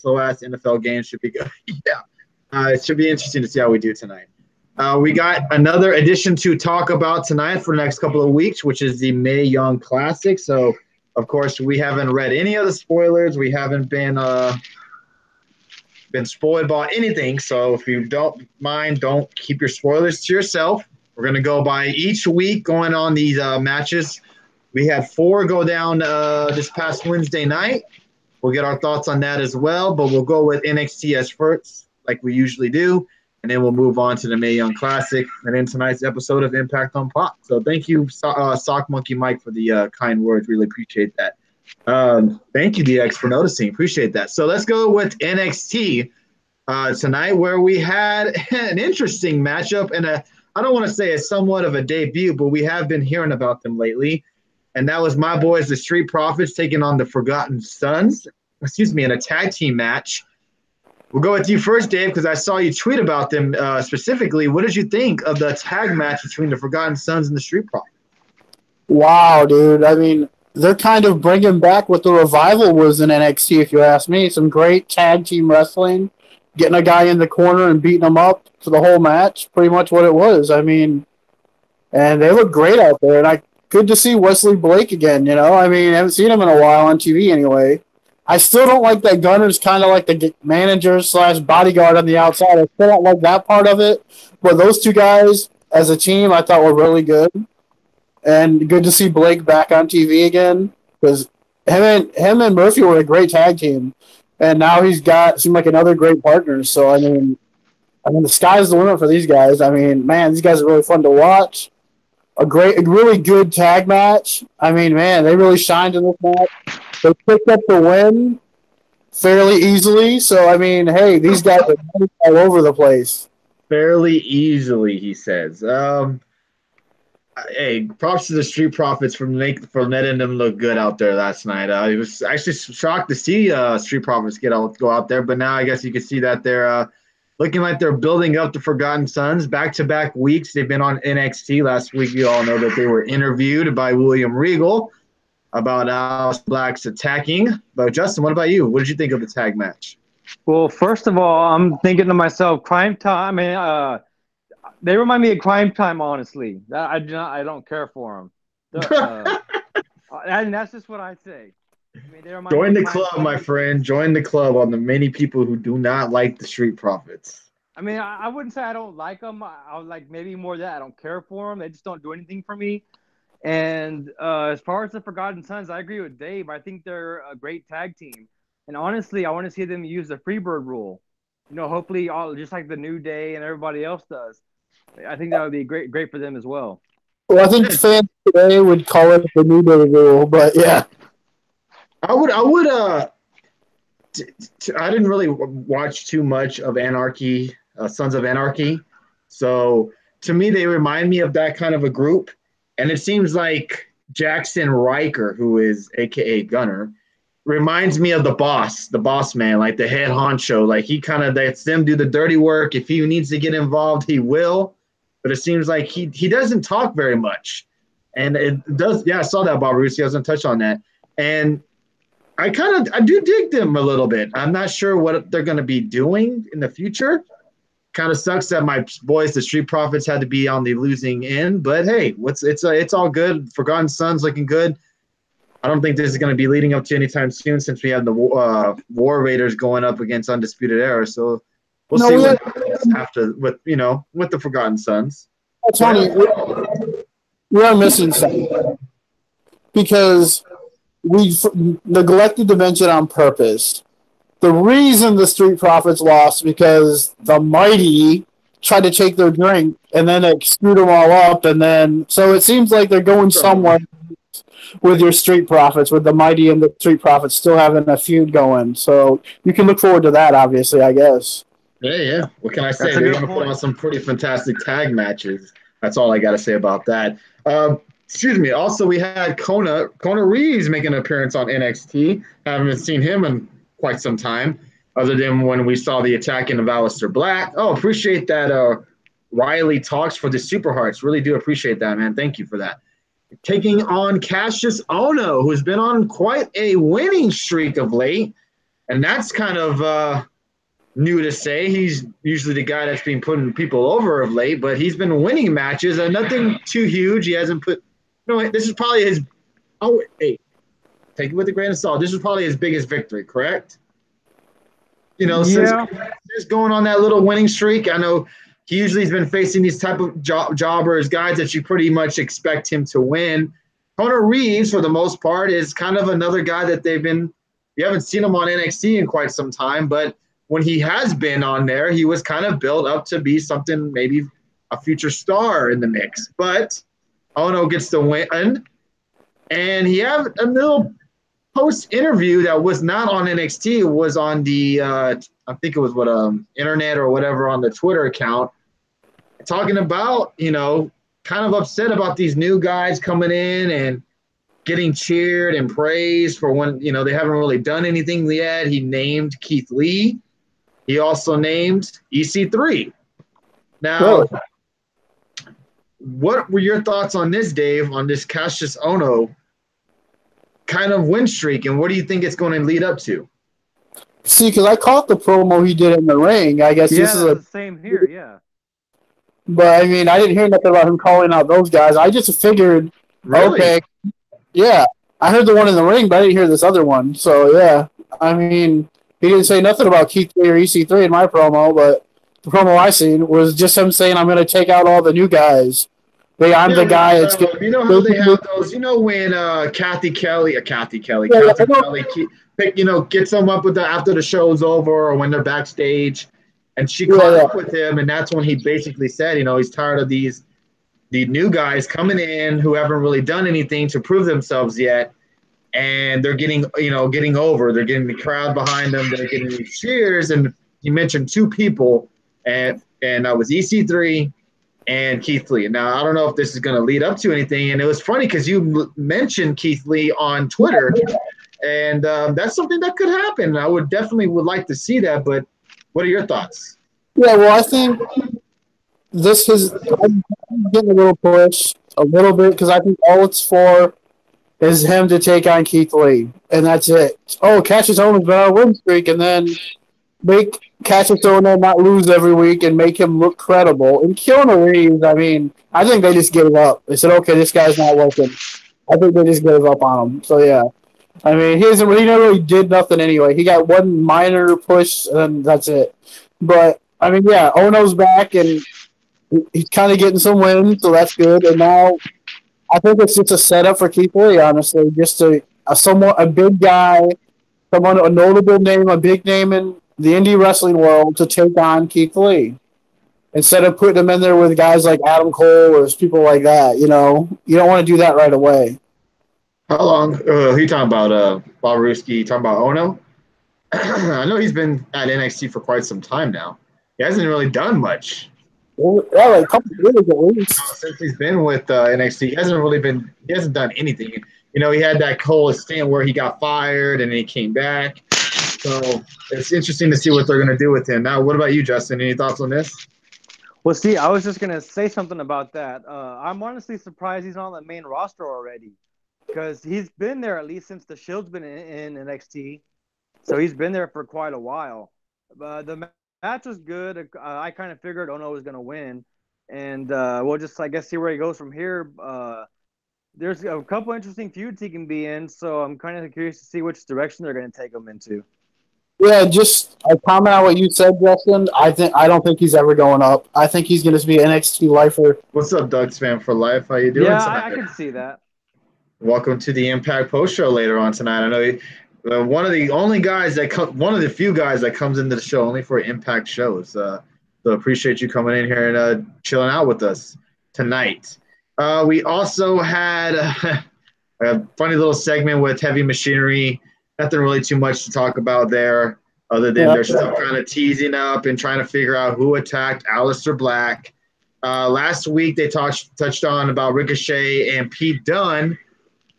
slow ass NFL game should be good. Yeah, it should be interesting to see how we do tonight. We got another edition to talk about tonight for the next couple of weeks, which is the Mae Young Classic. So, of course, we haven't read any of the spoilers. We haven't been spoiled by anything. So, if you don't mind, don't keep your spoilers to yourself. We're going to go by each week going on these matches. We had 4 go down this past Wednesday night. We'll get our thoughts on that as well, but we'll go with NXT as first, like we usually do. And then we'll move on to the Mae Young Classic and then tonight's episode of Impact on Pop. So thank you, Sock Monkey Mike, for the kind words. Really appreciate that. Thank you, DX, for noticing. Appreciate that. So let's go with NXT tonight, where we had an interesting matchup. And I don't want to say it's somewhat of a debut, but we have been hearing about them lately. And that was my boys, the Street Profits, taking on the Forgotten Sons, in a tag team match. We'll go with you first, Dave, because I saw you tweet about them specifically. What did you think of the tag match between the Forgotten Sons and the Street Profits? Wow, dude. I mean, they're kind of bringing back what the Revival was in NXT, if you ask me. Some great tag team wrestling, getting a guy in the corner and beating him up for the whole match, pretty much what it was. I mean, and they look great out there. And good to see Wesley Blake again, you know? I mean, I haven't seen him in a while on TV anyway. I still don't like that Gunner's kind of like the manager / bodyguard on the outside. I still don't like that part of it. But those two guys as a team I thought were really good. And good to see Blake back on TV again. Because him and Murphy were a great tag team. And now seemed like another great partner. So, I mean, the sky's the limit for these guys. I mean, man, these guys are really fun to watch. A really good tag match. I mean, man, they really shined in this match. They picked up the win fairly easily. So, I mean, hey, these guys are all over the place. Fairly easily, he says. Hey, props to the Street Profits for letting them look good out there last night. I was actually shocked to see Street Profits go out there, but now I guess you can see that they're looking like they're building up the Forgotten Sons. Back-to-back weeks, they've been on NXT. Last week, you all know that they were interviewed by William Regal about Alice Black's attacking. But Justin, what about you? What did you think of the tag match? Well, first of all, I'm thinking to myself, Crime Time. They remind me of Crime Time, honestly. I don't care for them. And that's just what I say. Join the club, my friend. Join the club on the many people who do not like the Street Profits. I mean, I wouldn't say I don't like them. I would like maybe more that I don't care for them. They just don't do anything for me. And as far as the Forgotten Sons, I agree with Dave. I think they're a great tag team. And honestly, I want to see them use the Freebird rule. You know, hopefully, just like the New Day and everybody else does. I think that would be great for them as well. Well, I think fans today would call it the New Day rule, but yeah. I didn't really watch too much of Anarchy, Sons of Anarchy. So to me, they remind me of that kind of a group. And it seems like Jackson Riker, who is AKA Gunner, reminds me of the boss man, like the head honcho. Like he kind of lets them do the dirty work. If he needs to get involved, he will. But it seems like he doesn't talk very much. And it does, yeah, I saw that, Bob Rusi. I was going to touch on that. And I do dig them a little bit. I'm not sure what they're going to be doing in the future. Kind of sucks that my boys, the Street Profits, had to be on the losing end. But hey, it's all good. Forgotten Sons looking good. I don't think this is going to be leading up to anytime soon since we have the War Raiders going up against Undisputed Era. So we'll see what happens after with the Forgotten Sons. Tony, we are missing something because we neglected to mention on purpose. The reason the Street Profits lost because the Mighty tried to take their drink and then they screwed them all up, and then so it seems like they're going somewhere with your Street Profits, with the Mighty and the Street Profits still having a feud going. So you can look forward to that, obviously, I guess. Yeah. What can I say? They're going to put on some pretty fantastic tag matches. That's all I got to say about that. Excuse me. Also, we had Kona Reeves making an appearance on NXT. Haven't seen him in quite some time, other than when we saw the attacking of Aleister Black. Oh, appreciate that. Riley talks for the Super Hearts. Really do appreciate that, man. Thank you for that. Taking on Cassius Ohno, who's been on quite a winning streak of late. And that's kind of new to say. He's usually the guy that's been putting people over of late, but he's been winning matches and nothing too huge. He hasn't put. No, this is probably his. Oh, hey, take it with a grain of salt. This is probably his biggest victory, correct? Since Yeah. just going on that little winning streak, I know he usually has been facing these type of jobbers, guys that you pretty much expect him to win. Conor Reeves, for the most part, is kind of another guy that you haven't seen him on NXT in quite some time, but when he has been on there, he was kind of built up to be something, maybe a future star in the mix. But Ono gets the win, and he had a little post interview that was not on NXT. It was on the I think it was internet or whatever on the Twitter account, talking about kind of upset about these new guys coming in and getting cheered and praised for when they haven't really done anything yet. He named Keith Lee. He also named EC3. Now, what were your thoughts on this, Dave, on this Cassius Ono kind of win streak, and what do you think it's going to lead up to? See, because I caught the promo he did in the ring. I guess this is the same here, yeah. But, I mean, I didn't hear nothing about him calling out those guys. I just figured, really? Okay, yeah. I heard the one in the ring, but I didn't hear this other one. So, yeah. I mean, he didn't say nothing about Keith Lee or EC3 in my promo, but the promo I seen was just him saying, I'm going to take out all the new guys. I'm the guy that's good. You know how they have those, when Kathy Kelly gets them up with after the show's over or when they're backstage, and she caught up with him, and that's when he basically said, he's tired of the new guys coming in who haven't really done anything to prove themselves yet, and they're getting over. They're getting the crowd behind them. They're getting these cheers, and he mentioned two people, and that was EC3 and Keith Lee. Now, I don't know if this is going to lead up to anything, and it was funny because you mentioned Keith Lee on Twitter, and that's something that could happen. I would like to see that, but what are your thoughts? Yeah, well, I think this is getting a little push, a little bit, because I think all it's for is him to take on Keith Lee, and that's it. Oh, Cassius Ohno's been on a win streak, and then make Cassius Ohno not lose every week and make him look credible. And Keanu Reeves, I mean, I think they just gave up. They said, okay, this guy's not working. I think they just gave up on him. So, yeah. I mean, he never really did nothing anyway. He got one minor push, and that's it. But, I mean, yeah, Ohno's back, and he's kind of getting some wins, so that's good. And now I think it's just a setup for Keith Lee, honestly. Just a big guy, a notable name, a big name in the indie wrestling world to take on Keith Lee. Instead of putting him in there with guys like Adam Cole or people like that, you don't want to do that right away. How long? Who you talking about? Bob Ruski talking about Ono? I know he's been at NXT for quite some time now. He hasn't really done much. Well, like a couple of years at least. Since he's been with NXT, he hasn't done anything. He had that whole stint where he got fired and then he came back. So it's interesting to see what they're going to do with him. Now, what about you, Justin? Any thoughts on this? Well, see, I was just going to say something about that. I'm honestly surprised he's on the main roster already because he's been there at least since the Shield's been in NXT. So he's been there for quite a while. The match was good. I kind of figured Ono was going to win. And we'll just, I guess, see where he goes from here. There's a couple interesting feuds he can be in, so I'm kind of curious to see which direction they're going to take him into. Yeah, just a comment on what you said, Justin. I don't think he's ever going up. I think he's going to be an NXT lifer. What's up, Doug's fan for life? How you doing? Yeah, I can see that. Welcome to the Impact Post Show later on tonight. I know one of the few guys that comes into the show only for Impact shows. So appreciate you coming in here and chilling out with us tonight. We also had a funny little segment with Heavy Machinery. Nothing really too much to talk about there other than they're still kind of teasing up and trying to figure out who attacked Aleister Black. Last week they touched on about Ricochet and Pete Dunne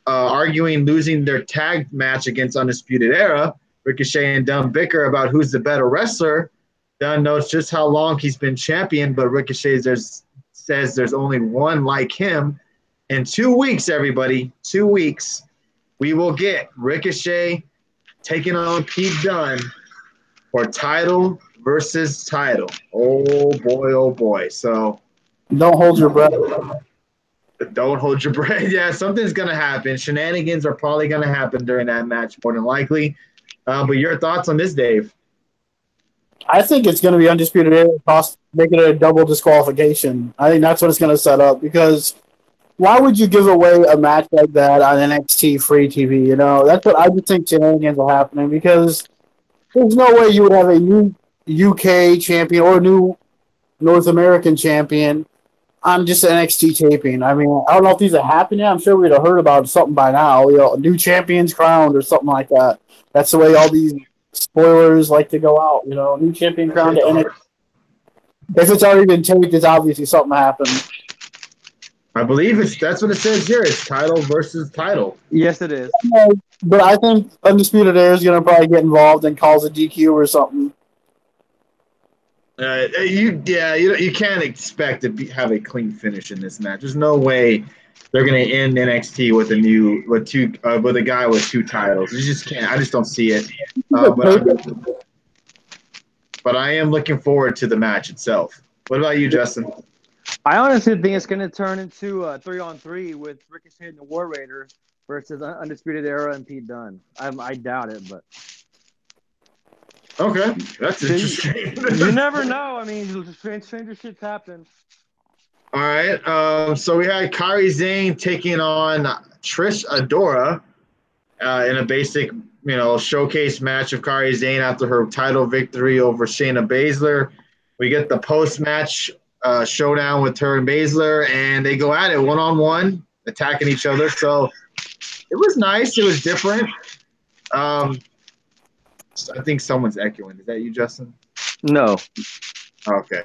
arguing losing their tag match against Undisputed Era. Ricochet and Dunne bicker about who's the better wrestler. Dunne knows just how long he's been champion, but Ricochet says there's only one like him. In 2 weeks, everybody, 2 weeks, we will get Ricochet taking on Pete Dunne for title versus title. Oh boy, oh boy. So Don't hold your breath. don't hold your breath. Yeah, something's gonna happen. Shenanigans are probably gonna happen during that match, more than likely. But your thoughts on this, Dave? I think it's going to be Undisputed Era, making it a double disqualification. I think that's what it's going to set up because why would you give away a match like that on NXT free TV? You know, that's what I just think shenanigans are happening because there's no way you would have a new UK champion or a new North American champion on just NXT taping. I mean, I don't know if these are happening. I'm sure we'd have heard about something by now. You know, new champions crowned or something like that. That's the way all these spoilers like to go out. You know, new champion crowned to NXT. If it's already been taped, it's obviously something happened. I believe that's what it says here. It's title versus title. Yes, it is. But I think Undisputed Era is going to probably get involved and calls a DQ or something. You can't expect to have a clean finish in this match. There's no way they're going to end NXT with a guy with two titles. You just can't. I just don't see it. But I am looking forward to the match itself. What about you, Justin? I honestly think it's going to turn into a 3-on-3 with Ricochet and the War Raiders versus Undisputed Era and Pete Dunne. I doubt it, but okay, that's interesting. You never know. I mean, stranger shit's happen. All right. So we had Kairi Sane taking on Trish Adora in a basic, showcase match of Kairi Sane after her title victory over Shayna Baszler. We get the post-match showdown with her and Baszler, and they go at it one-on-one, attacking each other. So it was nice. It was different. I think someone's echoing. Is that you, Justin? No. Okay.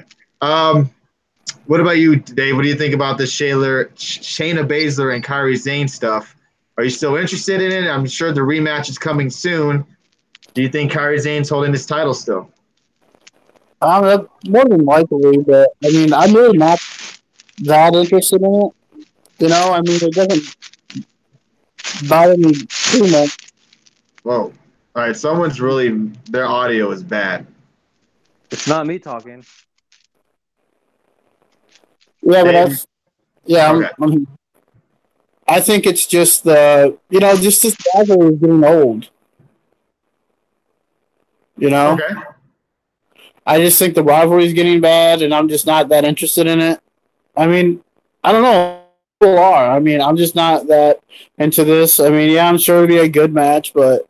What about you, Dave? What do you think about the Shayna Baszler and Kairi Sane stuff? Are you still interested in it? I'm sure the rematch is coming soon. Do you think Kairi Sane's holding this title still? More than likely, but I mean, I'm really not that interested in it. I mean, it doesn't bother me too much. Whoa. All right, their audio is bad. It's not me talking. Yeah, but okay. I think it's just just this rivalry is getting old. Okay. I just think the rivalry is getting bad, and I'm just not that interested in it. I mean, I don't know. People are. I mean, I'm just not that into this. I mean, yeah, I'm sure it'll be a good match, but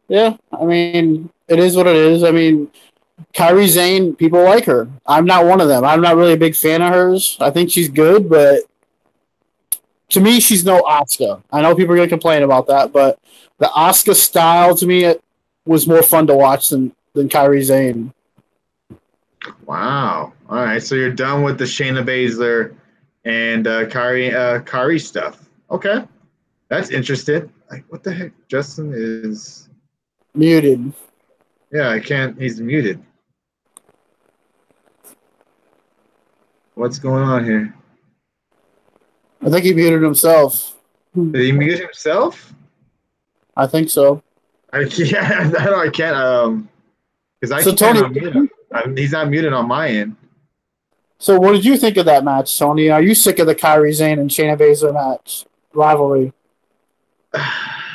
yeah, I mean, it is what it is. I mean, Kairi Sane, people like her. I'm not one of them. I'm not really a big fan of hers. I think she's good, but to me, she's no Asuka. I know people are going to complain about that, but the Asuka style to me it was more fun to watch than Kairi Sane. Wow. All right, so you're done with the Shayna Baszler and Kairi stuff. Okay. That's interesting. Like, what the heck? Justin is muted. Yeah, I can't. He's muted. What's going on here? I think he muted himself. Did he mute himself? I think so. I can't. Because I can't Tony, unmute him. He's not muted on my end. So what did you think of that match, Tony? Are you sick of the Kairi Sane and Shayna Baszler match rivalry?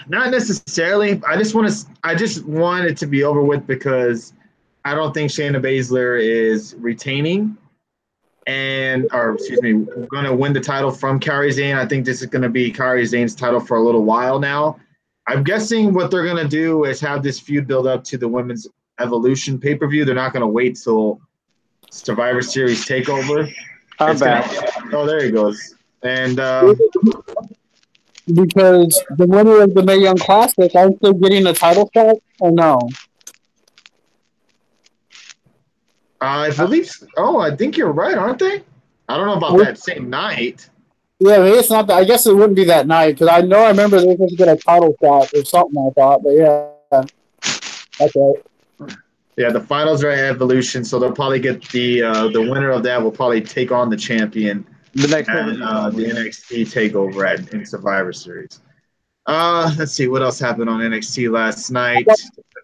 Not necessarily. I just want it to be over with because I don't think Shayna Baszler is retaining going to win the title from Kairi Sane. I think this is going to be Kairi Sane's title for a little while now. I'm guessing what they're going to do is have this feud build up to the Women's Evolution pay-per-view. They're not going to wait till Survivor Series TakeOver. I'm back. Oh, there he goes. And because the winner of the Mae Young Classic, aren't they getting a title shot or no? I believe. I think you're right, aren't they? I don't know about that same night. Yeah, maybe it's not that. I guess it wouldn't be that night because I remember they were supposed to get a title shot or something. I thought, but yeah, that's right. Yeah, the finals are at Evolution, so they'll probably get the winner of that will probably take on the champion the next at the NXT TakeOver in Survivor Series. Let's see what else happened on NXT last night.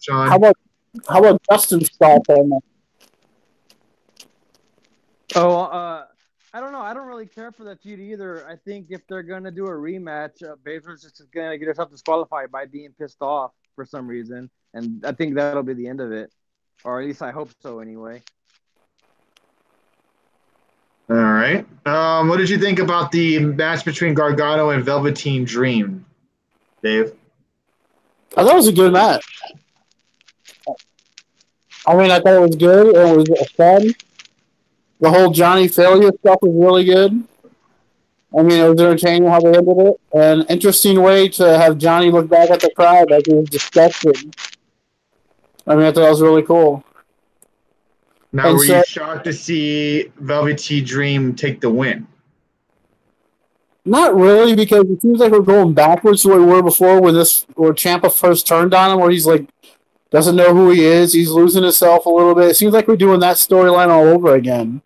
How about how about Justin Scott on that? Oh, I don't know. I don't really care for that feud either. I think if they're gonna do a rematch, Baker's just gonna get herself disqualified by being pissed off for some reason, and I think that'll be the end of it, or at least I hope so. Anyway. All right. What did you think about the match between Gargano and Velveteen Dream, Dave? I thought it was a good match. I mean, I thought it was good. It was fun. The whole Johnny failure stuff was really good. I mean, it was entertaining how they ended it. An interesting way to have Johnny look back at the crowd like he was disgusted. I mean, I thought it was really cool. Now, were you shocked to see Velveteen Dream take the win? Not really, because it seems like we're going backwards to where we were before where Ciampa first turned on him, where he's like, doesn't know who he is. He's losing himself a little bit. It seems like we're doing that storyline all over again.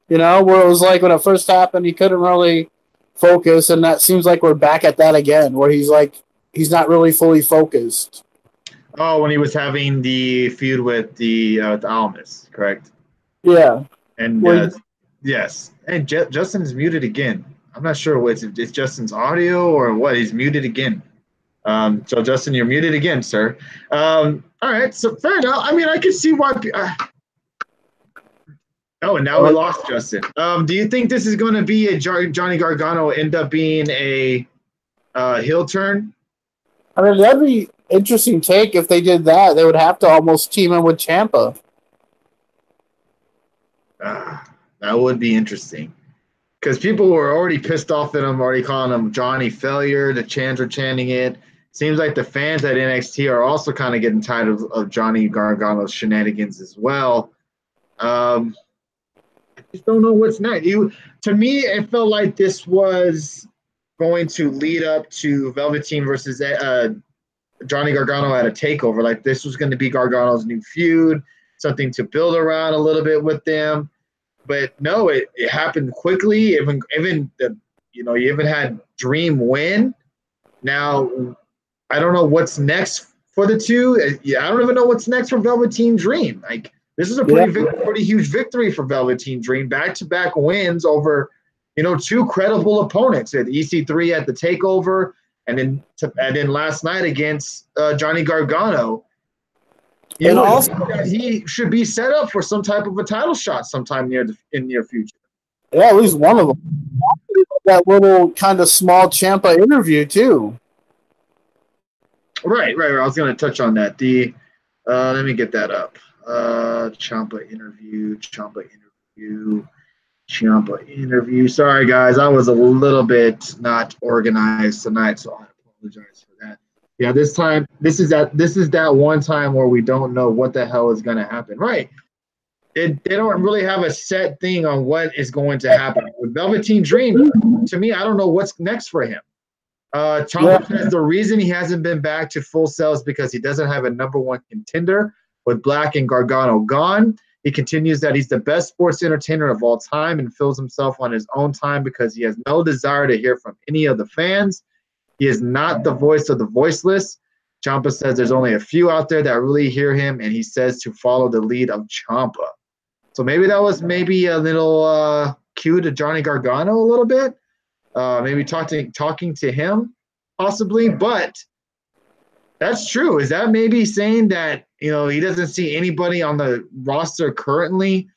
You know, where it was like when it first happened, he couldn't really focus, and that seems like we're back at that again, where he's not really fully focused. Oh, when he was having the feud with the Almas, correct? Yeah. And yes, and Justin's muted again. I'm not sure what it's Justin's audio or what. He's muted again. So Justin, you're muted again, sir. All right, so fair enough. I mean, I can see why. Oh, and now we lost Justin. Do you think this is going to be a Johnny Gargano end up being a heel turn? I mean, that'd be interesting take if they did that. They would have to almost team him with Ciampa. That would be interesting. Because people were already pissed off at him, already calling him Johnny Failure. The chants are chanting it. Seems like the fans at NXT are also kind of getting tired of Johnny Gargano's shenanigans as well. I just don't know what's next. To me, it felt like this was going to lead up to Velveteen versus Johnny Gargano at a takeover. Like this was going to be Gargano's new feud, something to build around a little bit with them. But no, it happened quickly. You even had Dream win. Now, I don't know what's next for the two. I don't even know what's next for Velveteen Dream. Like this is a pretty huge victory for Velveteen Dream. Back-to-back wins over, two credible opponents at EC3 at the Takeover, and then last night against Johnny Gargano. And also, he should be set up for some type of a title shot sometime in near future. Yeah, at least one of them. That little kind of small Ciampa interview too. Right. I was going to touch on that. Let me get that up. Ciampa interview. Sorry, guys, I was a little bit not organized tonight, so I apologize for that. Yeah, this is that one time where we don't know what the hell is going to happen. Right. They don't really have a set thing on what is going to happen. With Velveteen Dream, to me, I don't know what's next for him. Ciampa says the reason he hasn't been back to Full Sail is because he doesn't have a number one contender. With Black and Gargano gone, he continues that he's the best sports entertainer of all time and fills himself on his own time because he has no desire to hear from any of the fans. He is not the voice of the voiceless. Ciampa says there's only a few out there that really hear him, and he says to follow the lead of Ciampa. So maybe that was a little cue to Johnny Gargano a little bit. Maybe talking to him possibly, but that's true. Is that maybe saying that, he doesn't see anybody on the roster currently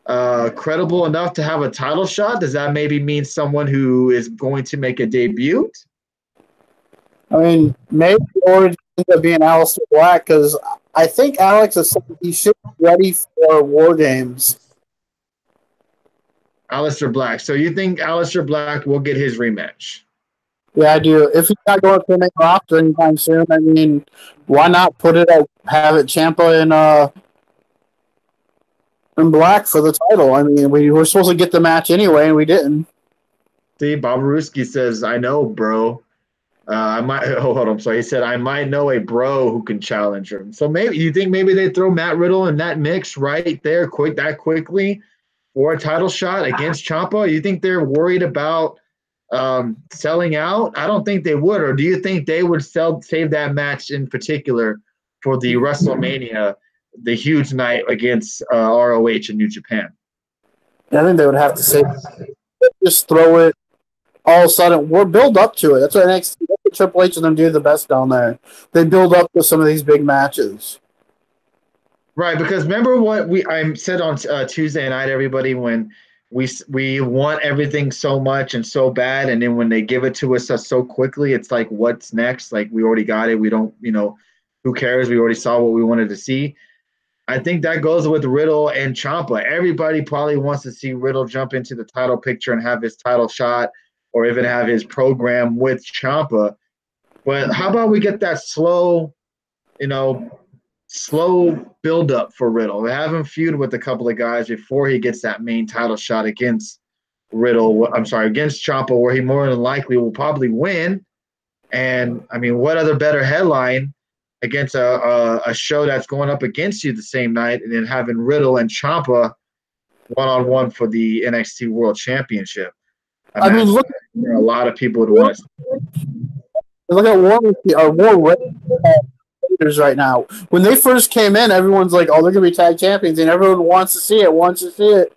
credible enough to have a title shot? Does that maybe mean someone who is going to make a debut? I mean, maybe or it ends up being Aleister Black because I think Alex is saying he should be ready for War Games. Aleister Black. So you think Aleister Black will get his rematch? Yeah, I do. If he's not going to the main roster anytime soon, I mean, why not have it Ciampa and Black for the title? I mean, we were supposed to get the match anyway, and we didn't. See, Bob Ruski says, I know, bro. Hold on. So he said, I might know a bro who can challenge him. So you think maybe they throw Matt Riddle in that mix right there quickly for a title shot against Ciampa? You think they're worried about selling out? I don't think they would. Or do you think they would save that match in particular for the WrestleMania, the huge night against ROH in New Japan? I think they would have to say just throw it all of a sudden. We're build up to it. That's what NXT, that's what Triple H and them do the best down there. They build up to some of these big matches. Right, because remember what I said on Tuesday night, everybody, when we want everything so much and so bad, and then when they give it to us so quickly, it's like, what's next? Like, we already got it. We don't, who cares? We already saw what we wanted to see. I think that goes with Riddle and Ciampa. Everybody probably wants to see Riddle jump into the title picture and have his title shot, or even have his program with Ciampa. But how about we get that slow build up for Riddle? Have him feud with a couple of guys before he gets that main title shot against against Ciampa, where he more than likely will probably win. And I mean, what other better headline against a show that's going up against you the same night, and then having Riddle and Ciampa one-on-one for the NXT World Championship? I mean, look, there are a lot of people would want to look at War Raiders right now. When they first came in, everyone's like, "Oh, they're gonna be tag champions," and everyone wants to see it.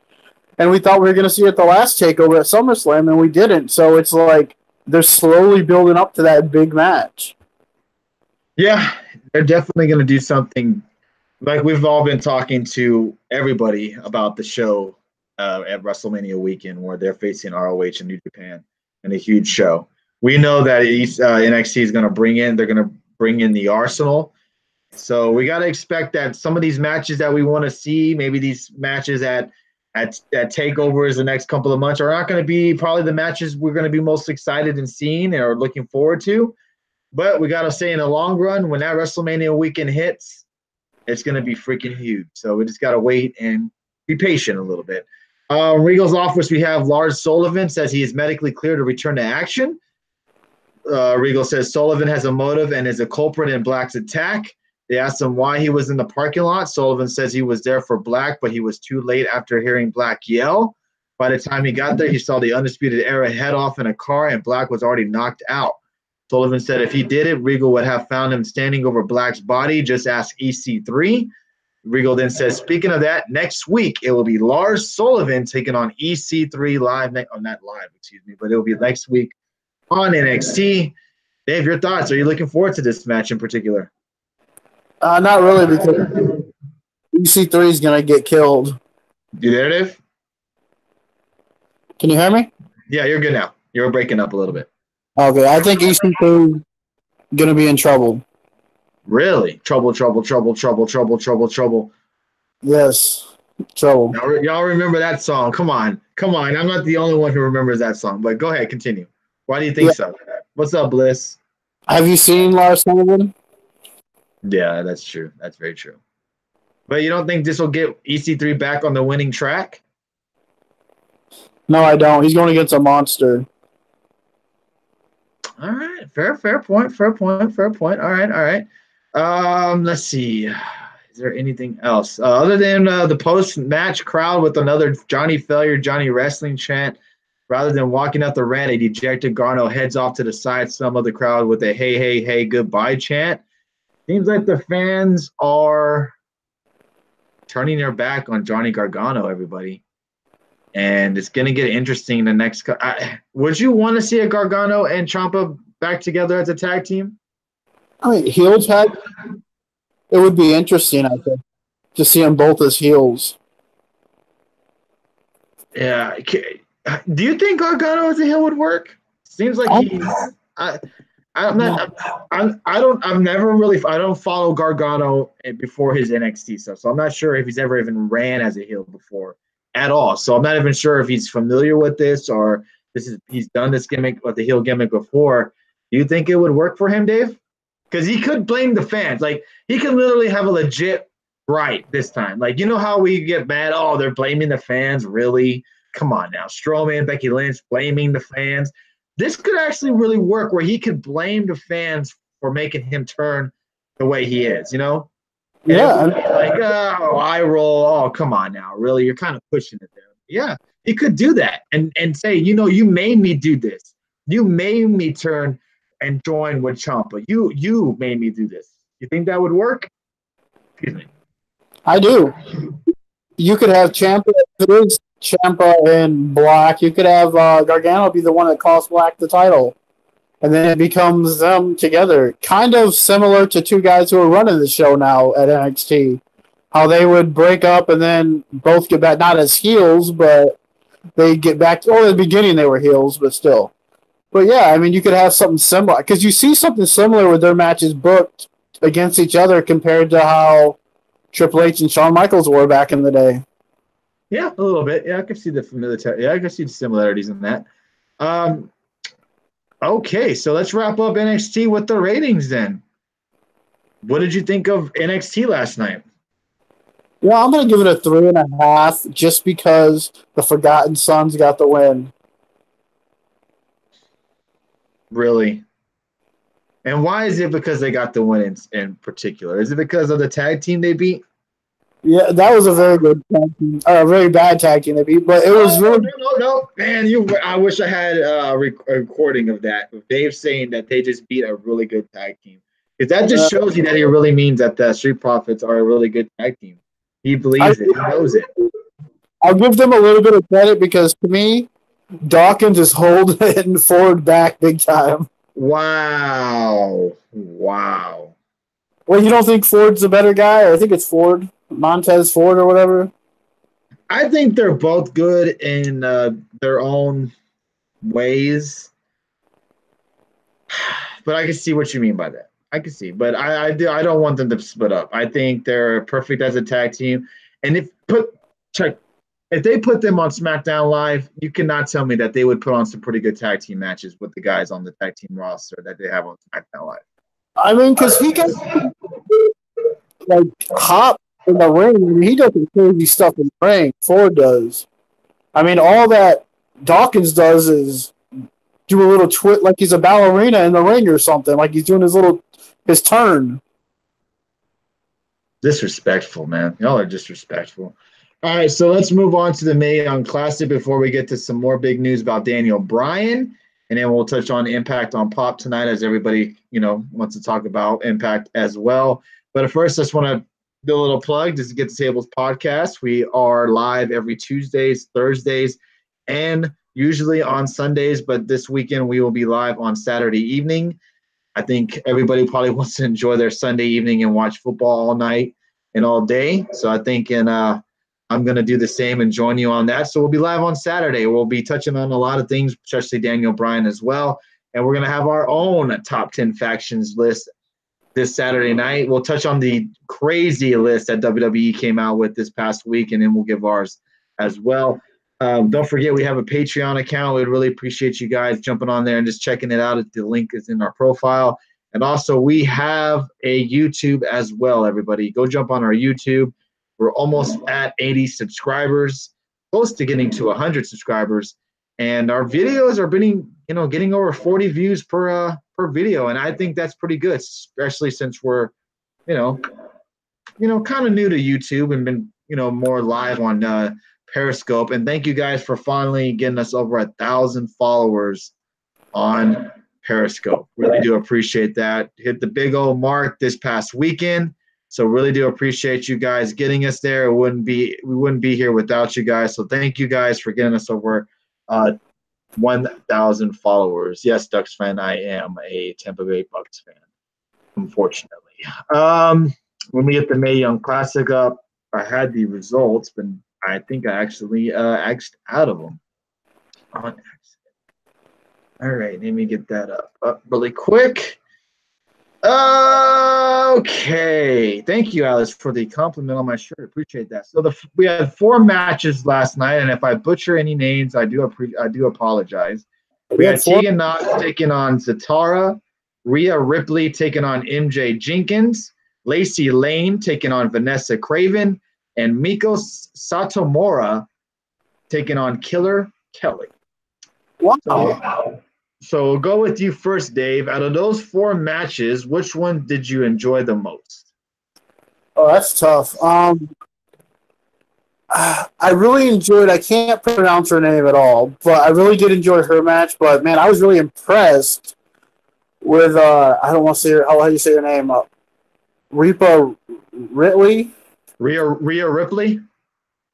And we thought we were gonna see it the last takeover at SummerSlam, and we didn't. So it's like they're slowly building up to that big match. Yeah, they're definitely going to do something. Like, we've all been talking to everybody about the show at WrestleMania weekend, where they're facing ROH and New Japan in a huge show. We know that NXT is going to bring in the Arsenal. So we got to expect that some of these matches that we want to see, maybe these matches at takeovers the next couple of months, are not going to be probably the matches we're going to be most excited in seeing or looking forward to. But we got to say, in the long run, when that WrestleMania weekend hits, it's going to be freaking huge. So we just got to wait and be patient a little bit. Regal's office, we have Lars Sullivan says he is medically clear to return to action. Regal says Sullivan has a motive and is a culprit in Black's attack. They asked him why he was in the parking lot. Sullivan says he was there for Black, but he was too late after hearing Black yell. By the time he got there, he saw the Undisputed Era head off in a car, and Black was already knocked out. Sullivan said if he did it, Regal would have found him standing over Black's body. Just ask EC3. Regal then says, speaking of that, next week it will be Lars Sullivan taking on EC3 live. Not live, excuse me, but it will be next week on NXT. Dave, your thoughts? Are you looking forward to this match in particular? Not really, because EC3 is going to get killed. You there, Dave? Can you hear me? Yeah, you're good now. You're breaking up a little bit. Okay, I think EC3 is going to be in trouble. Really? Trouble. Yes, trouble. Y'all remember that song? Come on. I'm not the only one who remembers that song, but go ahead, continue. Why do you think so? What's up, Bliss? Have you seen Lars Sullivan? Yeah, that's true. That's very true. But you don't think this will get EC3 back on the winning track? No, I don't. He's going against a monster. All right. Fair point. All right. Let's see. Is there anything else? Other than the post-match crowd with another Johnny Failure, Johnny Wrestling chant, rather than walking out the ramp, a dejected Garno heads off to the side, some of the crowd with a hey, goodbye chant. Seems like the fans are turning their back on Johnny Gargano, everybody. And it's going to get interesting the next would you want to see a Gargano and Ciampa back together as a tag team? I mean, heel tag? It would be interesting, I think, to see them both as heels. Yeah. Do you think Gargano as a heel would work? Seems like he I don't follow Gargano before his NXT stuff, so I'm not sure if he's ever even ran as a heel before at all. So I'm not even sure if he's familiar with this or he's done this gimmick with the heel gimmick before. Do you think it would work for him, Dave? Because he could blame the fans. Like, he can literally have a legit right this time. Like, you know how we get mad? Oh, they're blaming the fans. Really? Come on now. Strowman, Becky Lynch blaming the fans. This could actually really work where he could blame the fans for making him turn the way he is, you know? And yeah. Like, oh, I roll. Oh, come on now. Really? You're kind of pushing it there. Yeah, he could do that and say, you know, you made me do this. You made me turn and join with Ciampa. You made me do this. You think that would work? Excuse me. I do. You could have Ciampa. If it is Ciampa in Black, you could have Gargano be the one that costs Black the title. And then it becomes them together. Kind of similar to two guys who are running the show now at NXT. How they would break up and then both get back, not as heels, but they get back. In the beginning they were heels, but still. But yeah, I mean, you could have something similar. Because you see something similar with their matches booked against each other compared to how Triple H and Shawn Michaels were back in the day. Yeah, a little bit. Yeah, I can see the familiarity. Yeah, I can see the similarities in that. Okay, so let's wrap up NXT with the ratings then. What did you think of NXT last night? Yeah, I'm going to give it a 3.5 just because the Forgotten Sons got the win. Really? And why is it because they got the win in particular? Is it because of the tag team they beat? Yeah, that was a very good tag team, or a very bad tag team they beat, but it was really... No. Man, I wish I had a recording of that, of Dave saying that they just beat a really good tag team. Because that just shows you that he really means that the Street Profits are a really good tag team. He believes it. He knows it. I'll give them a little bit of credit because, to me, Dawkins is holding Ford back big time. Wow. Well, you don't think Ford's a better guy? I think it's Ford. Montez Ford or whatever. I think they're both good in their own ways. But I can see what you mean by that. I can see. But I don't want them to split up. I think they're perfect as a tag team. And if they put them on SmackDown Live, you cannot tell me that they would put on some pretty good tag team matches with the guys on the tag team roster that they have on SmackDown Live. I mean, because he can hop in the ring. I mean, he does some crazy stuff in the ring. Ford does. I mean, all that Dawkins does is do a little twist, like he's a ballerina in the ring or something. Like he's doing his turn. Disrespectful, man. Y'all are disrespectful. All right, so let's move on to the Mae Young Classic before we get to some more big news about Daniel Bryan. And then we'll touch on Impact on Pop tonight as everybody, wants to talk about Impact as well. But first, I just want to do a little plug. This is Get the Tables podcast. We are live every Tuesdays, Thursdays, and usually on Sundays. But this weekend, we will be live on Saturday evening. I think everybody probably wants to enjoy their Sunday evening and watch football all night and all day. So I think I'm going to do the same and join you on that. So we'll be live on Saturday. We'll be touching on a lot of things, especially Daniel Bryan as well. And we're going to have our own top 10 factions list this Saturday night. We'll touch on the crazy list that WWE came out with this past week, and then we'll give ours as well. Don't forget, we have a Patreon account. We'd really appreciate you guys jumping on there and just checking it out. The link is in our profile. And also, we have a YouTube as well, everybody. Go jump on our YouTube. We're almost at 80 subscribers, close to getting to 100 subscribers, and our videos are getting over 40 views per video, and I think that's pretty good, especially since we're, kind of new to YouTube and been, more live on Periscope. And thank you guys for finally getting us over 1,000 followers on Periscope. Really do appreciate that. Hit the big old mark this past weekend. So really do appreciate you guys getting us there. We wouldn't be here without you guys. So thank you guys for getting us over 1,000 followers. Yes, Ducks fan, I am a Tampa Bay Bucks fan, unfortunately. When we get the Mae Young Classic up, I had the results, but I think I actually X'd out of them on accident. All right, let me get that up really quick. Okay, thank you, Alice, for the compliment on my shirt. Appreciate that. So we had 4 matches last night, and if I butcher any names, I do apologize. We had Tegan Knox taking on Zatara, Rhea Ripley taking on MJ Jenkins, Lacey Lane taking on Vanessa Craven, and Miko Satomura taking on Killer Kelly. Wow. So we'll go with you first, Dave. Out of those 4 matches, which one did you enjoy the most? Oh, that's tough. I really enjoyed. I can't pronounce her name at all, but I really did enjoy her match. But man, I was really impressed with. I don't want to say her. How do you say her name? Rhea Ripley. Rhea Ripley.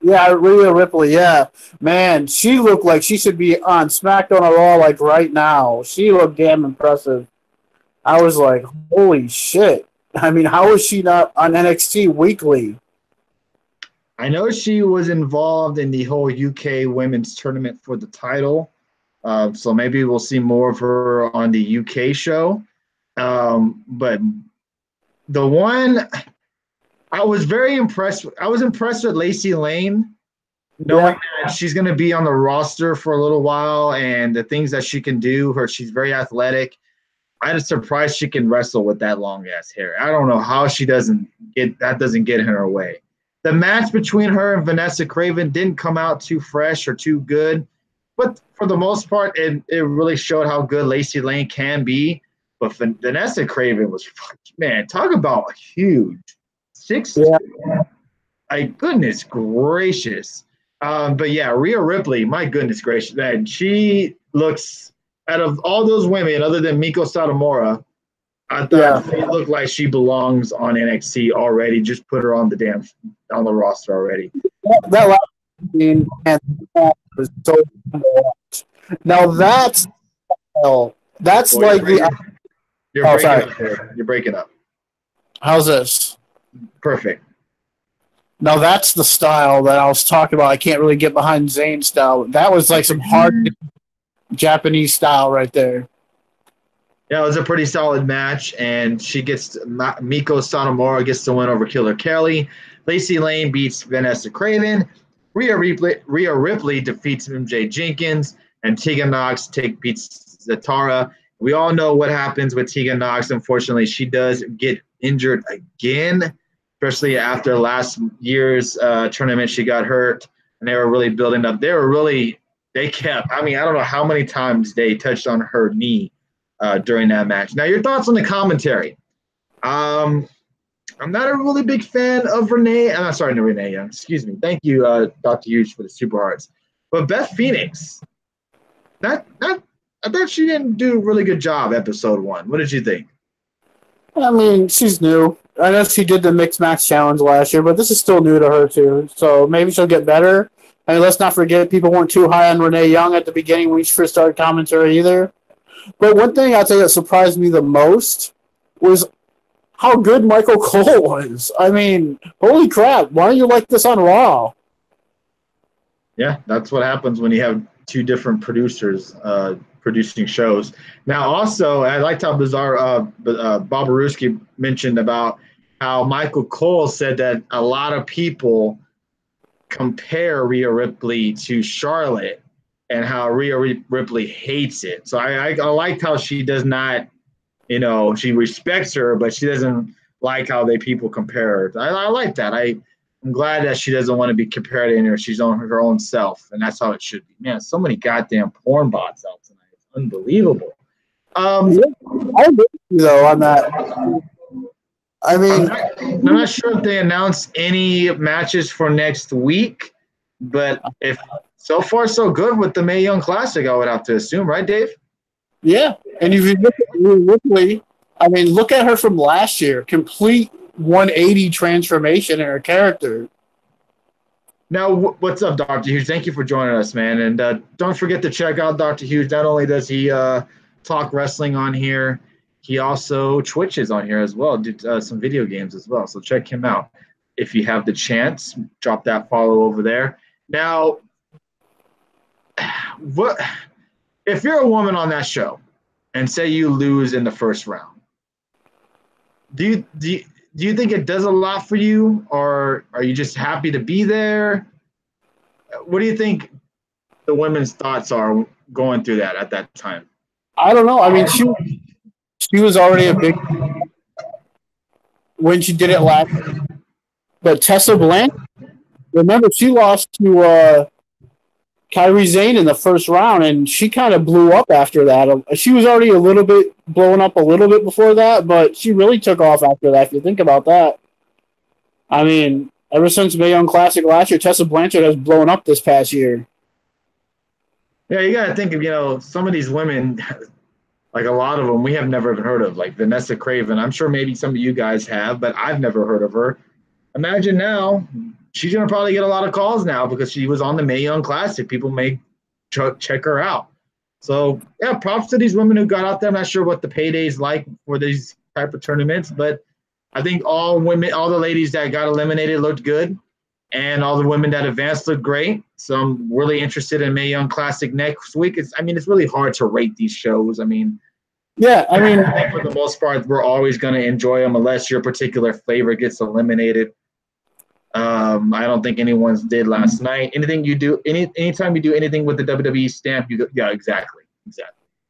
Yeah, Rhea Ripley. Yeah, man, she looked like she should be on SmackDown or Raw like right now. She looked damn impressive. I was like, holy shit. I mean, how is she not on NXT weekly? I know she was involved in the whole UK women's tournament for the title. So maybe we'll see more of her on the UK show. But the one I was very impressed with, I was impressed with Lacey Lane, knowing that she's going to be on the roster for a little while and the things that she can do. She's very athletic. I'm surprised she can wrestle with that long ass hair. I don't know how she doesn't get in her way. The match between her and Vanessa Craven didn't come out too fresh or too good, but for the most part, it really showed how good Lacey Lane can be. But Vanessa Craven was, man, talk about huge. 6'2". Like, goodness gracious. But yeah, Rhea Ripley, my goodness gracious, man, she looks, out of all those women, other than Miko Satomura, I thought she looked like she belongs on NXT already. Just put her on the roster already. That last scene was so fun to watch. Now that's like you're breaking up there. You're breaking up. How's this? Perfect. Now that's the style that I was talking about. I can't really get behind Zayn's style. That was like some hard Japanese style right there. Yeah, it was a pretty solid match, and Miko Satomura gets the win over Killer Kelly. Lacey Lane beats Vanessa Craven. Rhea Ripley defeats MJ Jenkins, and Tegan Nox beats Zatara. We all know what happens with Tegan Nox. Unfortunately, she does get injured again, especially after last year's tournament. She got hurt, and they were really building up. They kept, I don't know how many times they touched on her knee during that match. Now, your thoughts on the commentary. I'm not a really big fan of Renee Young. Excuse me. Thank you, Dr. Hughes, for the Super Hearts. But Beth Phoenix, I thought she didn't do a really good job episode 1. What did you think? I mean, she's new. I know she did the Mixed Match Challenge last year, but this is still new to her, too. So maybe she'll get better. I mean, let's not forget, people weren't too high on Renee Young at the beginning when she first started commentary either. But one thing I'd say that surprised me the most was how good Michael Cole was. I mean, holy crap, why don't you like this on Raw? Yeah, that's what happens when you have two different producers producing shows. Now, also, I liked how bizarre Bob Aruski mentioned about how Michael Cole said that a lot of people compare Rhea Ripley to Charlotte and how Rhea Ripley hates it. So I liked how she does not, she respects her, but she doesn't like how people compare her. I like that. I'm glad that she doesn't want to be compared to her. She's on her own self, and that's how it should be. Man, so many goddamn porn bots out tonight. It's unbelievable. I agree with you, though, on that. I mean, I'm not sure if they announced any matches for next week, but if so far so good with the Mae Young Classic, I would have to assume, right, Dave? Yeah, and if you look at Rhea Ripley, look at her from last year. Complete 180 transformation in her character. Now, what's up, Dr. Hughes? Thank you for joining us, man. And don't forget to check out Dr. Hughes. Not only does he talk wrestling on here, he also Twitches on here as well, do some video games as well. So check him out. If you have the chance, drop that follow over there. Now, what if you're a woman on that show and say you lose in the first round? Do you think it does a lot for you, or are you just happy to be there? What do you think the women's thoughts are going through that at that time? I don't know. I mean, she was already a big when she did it last. But Tessa Blanchard, remember, she lost to Kairi Sane in the first round, and she kind of blew up after that. She was already a little bit blowing up a little bit before that, but she really took off after that, if you think about that. I mean, Ever since Mae Young Classic last year, Tessa Blanchard has blown up this past year. Yeah, you got to think of, some of these women, like a lot of them we have never even heard of, like Vanessa Craven. I'm sure maybe some of you guys have, but I've never heard of her. Imagine now, she's going to probably get a lot of calls now because she was on the Mae Young Classic. People may check her out. So, yeah, props to these women who got out there. I'm not sure what the payday's like for these type of tournaments, but I think all the ladies that got eliminated looked good, and all the women that advanced looked great. So I'm really interested in Mae Young Classic next week. It's really hard to rate these shows. I think for the most part, we're always going to enjoy them unless your particular favorite gets eliminated. I don't think anyone's did last night. Anytime you do anything with the WWE stamp, you go, yeah, exactly.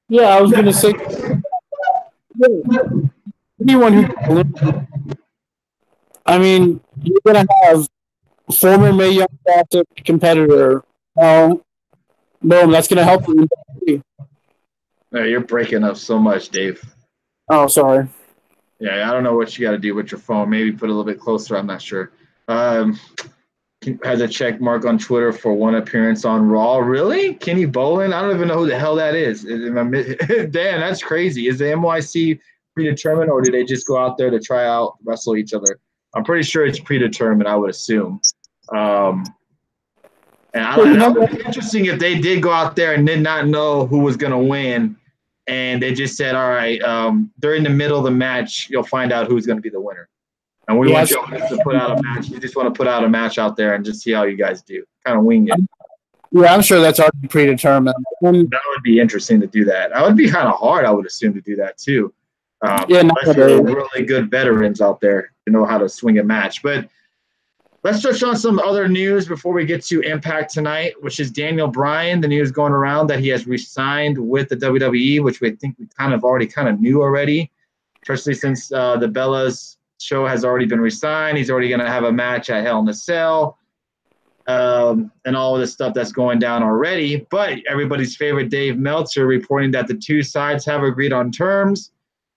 Yeah, I was going to say, anyone who, you're going to have former Mae Young Classic competitor. No, that's going to help you. No, you're breaking up so much, Dave. Oh, sorry. Yeah, I don't know what you got to do with your phone. Maybe put it a little bit closer. I'm not sure. Has a check mark on Twitter for one appearance on Raw. Really? Kenny Bolin? I don't even know who the hell that is. Dan, that's crazy. Is the NYC predetermined, or do they just go out there to try out, wrestle each other? I'm pretty sure it's predetermined, I would assume. And that would be interesting if they did go out there and did not know who was going to win, and they just said, all right, during the middle of the match, you'll find out who's going to be the winner. And we want you to put out a match. You just want to put out a match out there and just see how you guys do. Kind of wing it. Yeah, I'm sure that's already predetermined. That would be interesting to do that. That would be kind of hard, I would assume, to do that too. Unless you're really good veterans out there to know how to swing a match. But let's touch on some other news before we get to Impact tonight, which is Daniel Bryan. The news going around that he has re-signed with the WWE, which we think we kind of knew already, especially since the Bellas show has already been re-signed. He's already going to have a match at Hell in a Cell, and all of this stuff that's going down already. But everybody's favorite Dave Meltzer reporting that the two sides have agreed on terms.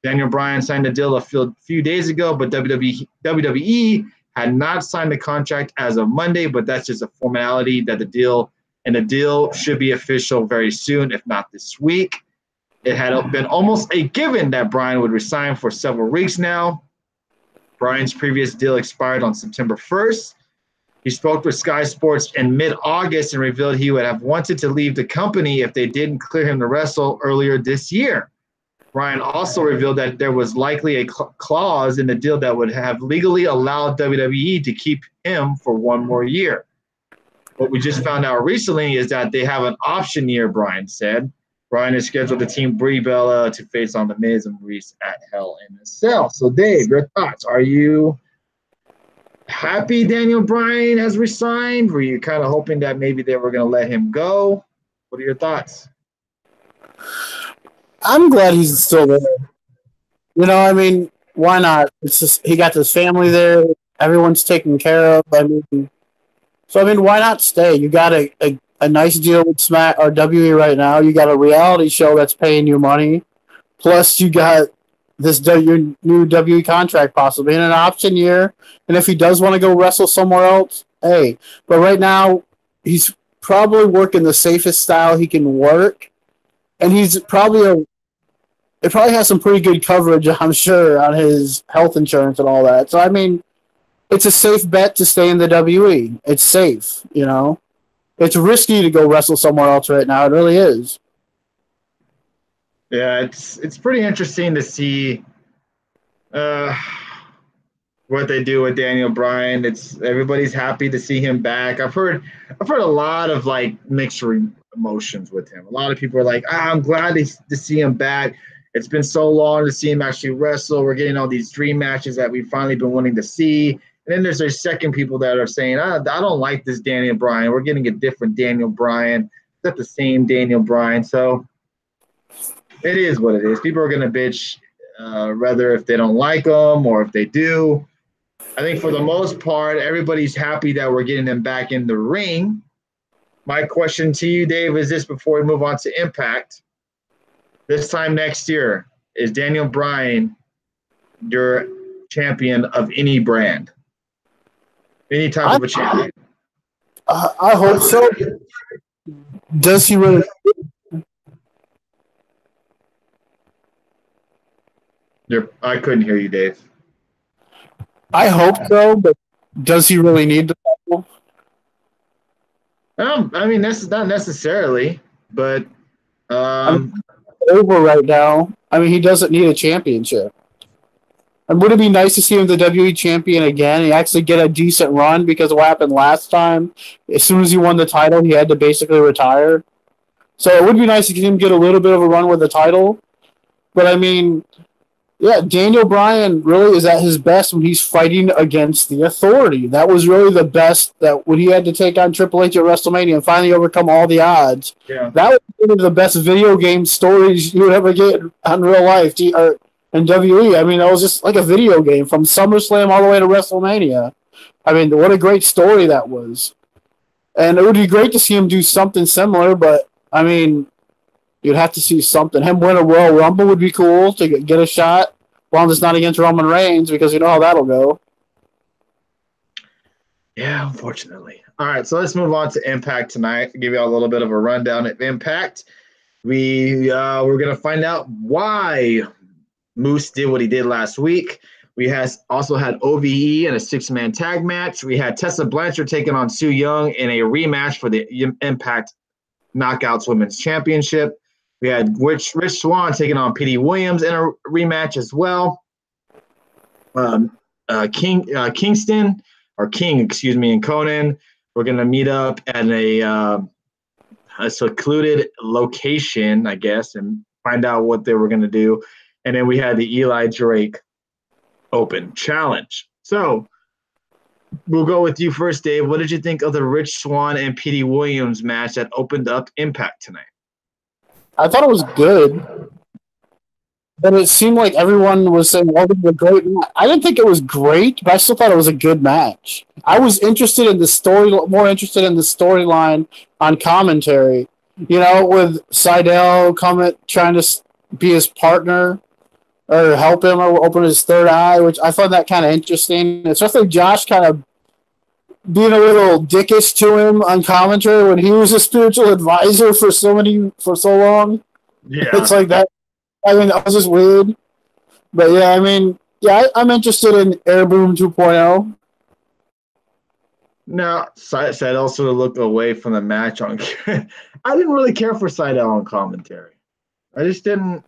Daniel Bryan signed a deal a few days ago, but WWE had not signed the contract as of Monday, but that's just a formality that the deal should be official very soon, if not this week. It had been almost a given that Bryan would resign for several weeks now. Bryan's previous deal expired on September 1st. He spoke with Sky Sports in mid-August and revealed he would have wanted to leave the company if they didn't clear him to wrestle earlier this year. Bryan also revealed that there was likely a clause in the deal that would have legally allowed WWE to keep him for one more year. What we just found out recently is that they have an option year, Bryan said. Bryan is scheduled to team Brie Bella to face on The Miz and Maurice at Hell in a Cell. So, Dave, your thoughts? Are you happy Daniel Bryan has resigned? Were you kind of hoping that maybe they were going to let him go? What are your thoughts? I'm glad he's still there. Why not? It's just he got his family there. Everyone's taken care of. Why not stay? You got a nice deal with Smack or WWE right now. You got a reality show that's paying you money. Plus, you got this your new WWE contract possibly in an option year. And if he does want to go wrestle somewhere else, hey. But right now, he's probably working the safest style he can work. And it probably has some pretty good coverage, I'm sure, on his health insurance and all that. So, it's a safe bet to stay in the WWE. It's safe, It's risky to go wrestle somewhere else right now. It really is. Yeah, it's pretty interesting to see what they do with Daniel Bryan. Everybody's happy to see him back. I've heard a lot of mixed emotions with him. A lot of people are like, I'm glad to see him back. It's been so long to see him actually wrestle. We're getting all these dream matches that we've finally been wanting to see. And then there's second people that are saying, I don't like this Daniel Bryan. We're getting a different Daniel Bryan. It's not the same Daniel Bryan. So it is what it is. People are going to bitch whether if they don't like him or if they do. I think for the most part, everybody's happy that we're getting them back in the ring. My question to you, Dave, is this before we move on to Impact. This time next year, is Daniel Bryan your champion of any brand? Any type of a champion. I hope so. Does he really? I couldn't hear you, Dave. I hope so, but does he really need the title? I mean, that's not necessarily, but I'm over right now. I mean, he doesn't need a championship. And would it be nice to see him the WWE champion again and actually get a decent run because of what happened last time? As soon as he won the title, he had to basically retire. So it would be nice to see him get a little bit of a run with the title. But I mean, yeah, Daniel Bryan really is at his best when he's fighting against the Authority. That was really the best that when he had to take on Triple H at WrestleMania and finally overcome all the odds. Yeah. That was one of the best video game stories you would ever get on real life or in WWE. I mean, that was just like a video game from SummerSlam all the way to WrestleMania. I mean, what a great story that was. And it would be great to see him do something similar, but I mean, you'd have to see something. Him win a Royal Rumble would be cool to get a shot. Well, it's not against Roman Reigns because you know how that'll go. Yeah, unfortunately. All right, so let's move on to Impact tonight. I'll give you all a little bit of a rundown at Impact. We're going to find out why Moose did what he did last week. We also had OVE in a 6-man tag match. We had Tessa Blanchard taking on Su Yung in a rematch for the Impact Knockouts Women's Championship. We had Rich Swann taking on Petey Williams in a rematch as well. Kingston, or King, excuse me, and Conan. We're going to meet up at a secluded location, I guess, and find out what they were going to do. And then we had the Eli Drake Open Challenge. So we'll go with you first, Dave. What did you think of the Rich Swann and Petey Williams match that opened up Impact tonight? I thought it was good. But it seemed like everyone was saying, "Oh, this is a great match." I didn't think it was great, but I still thought it was a good match. I was interested in the story, more interested in the storyline on commentary. You know, with Seidel trying to be his partner or help him or open his third eye, which I found that kind of interesting. Especially Josh kind of being a little dickish to him on commentary when he was a spiritual advisor for so long. Yeah, it's like that. I mean, that was just weird. But yeah, I mean, yeah, I'm interested in Air Boom 2.0. Now, Seidel sort of looked away from the match on. I didn't really care for Seidel on commentary. I just didn't.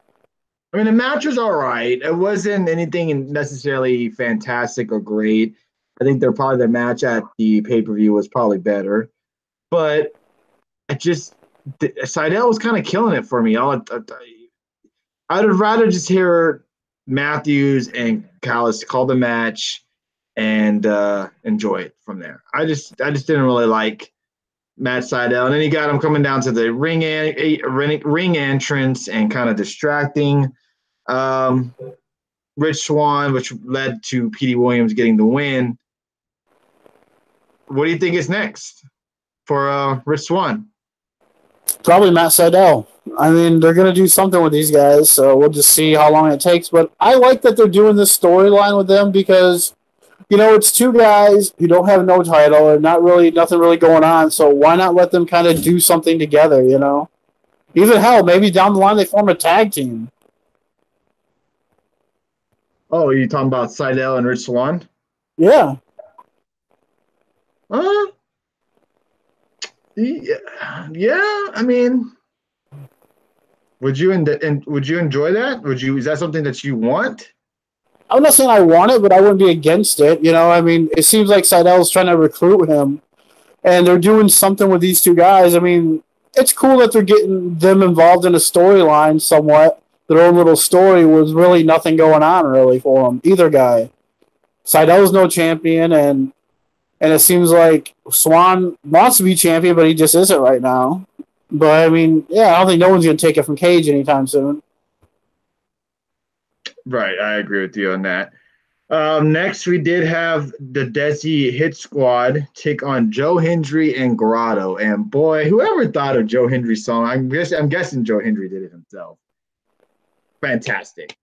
I mean, the match was all right. It wasn't anything necessarily fantastic or great. I think the match at the pay-per-view was probably better. But Seidel was kind of killing it for me. I'd rather just hear Matthews and Callis call the match and enjoy it from there. I just didn't really like Matt Seidel. And then you got him coming down to the ring entrance and kind of distracting Rich Swann, which led to Petey Williams getting the win. What do you think is next for Rich Swann? Probably Matt Seidel. I mean, they're going to do something with these guys, so we'll just see how long it takes. But I like that they're doing this storyline with them because, you know, it's two guys who don't have no title and nothing really going on. So why not let them kind of do something together, you know? Even hell, maybe down the line they form a tag team. Oh, are you talking about Seidel and Rich Swann? Yeah. Yeah. I mean, would you enjoy that? Is that something that you want? I'm not saying I want it, but I wouldn't be against it. You know, I mean, it seems like Seidel's trying to recruit him, and they're doing something with these two guys. I mean, it's cool that they're getting them involved in a storyline somewhat. Their own little story was really nothing going on really for them, either guy. Seidel's no champion, and it seems like Swann wants to be champion, but he just isn't right now. But, I mean, yeah, I don't think no one's going to take it from Cage anytime soon. Right, I agree with you on that. Next, we did have the Desi Hit Squad take on Joe Hendry and Grotto. And, boy, whoever thought of Joe Hendry's song, I'm guessing Joe Hendry did it himself. Fantastic.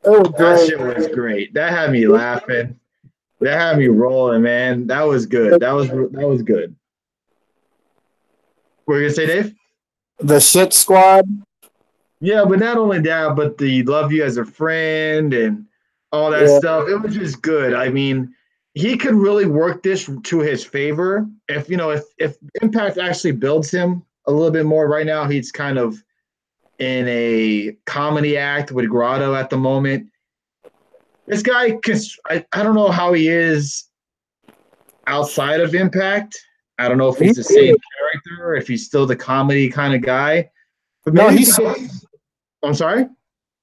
Oh, that shit was great. That had me laughing. That had me rolling, man. That was good. That was good. What were you gonna say, Dave? The shit squad. Yeah, but not only that, but the love you as a friend and all that Yeah, stuff. It was just good. I mean, he could really work this to his favor if if Impact actually builds him a little bit more. Right now, he's kind of in a comedy act with Grotto at the moment. This guy, cause I don't know how he is outside of Impact. I don't know if he's the same character or if he's still the comedy kind of guy. But no, maybe because I'm sorry.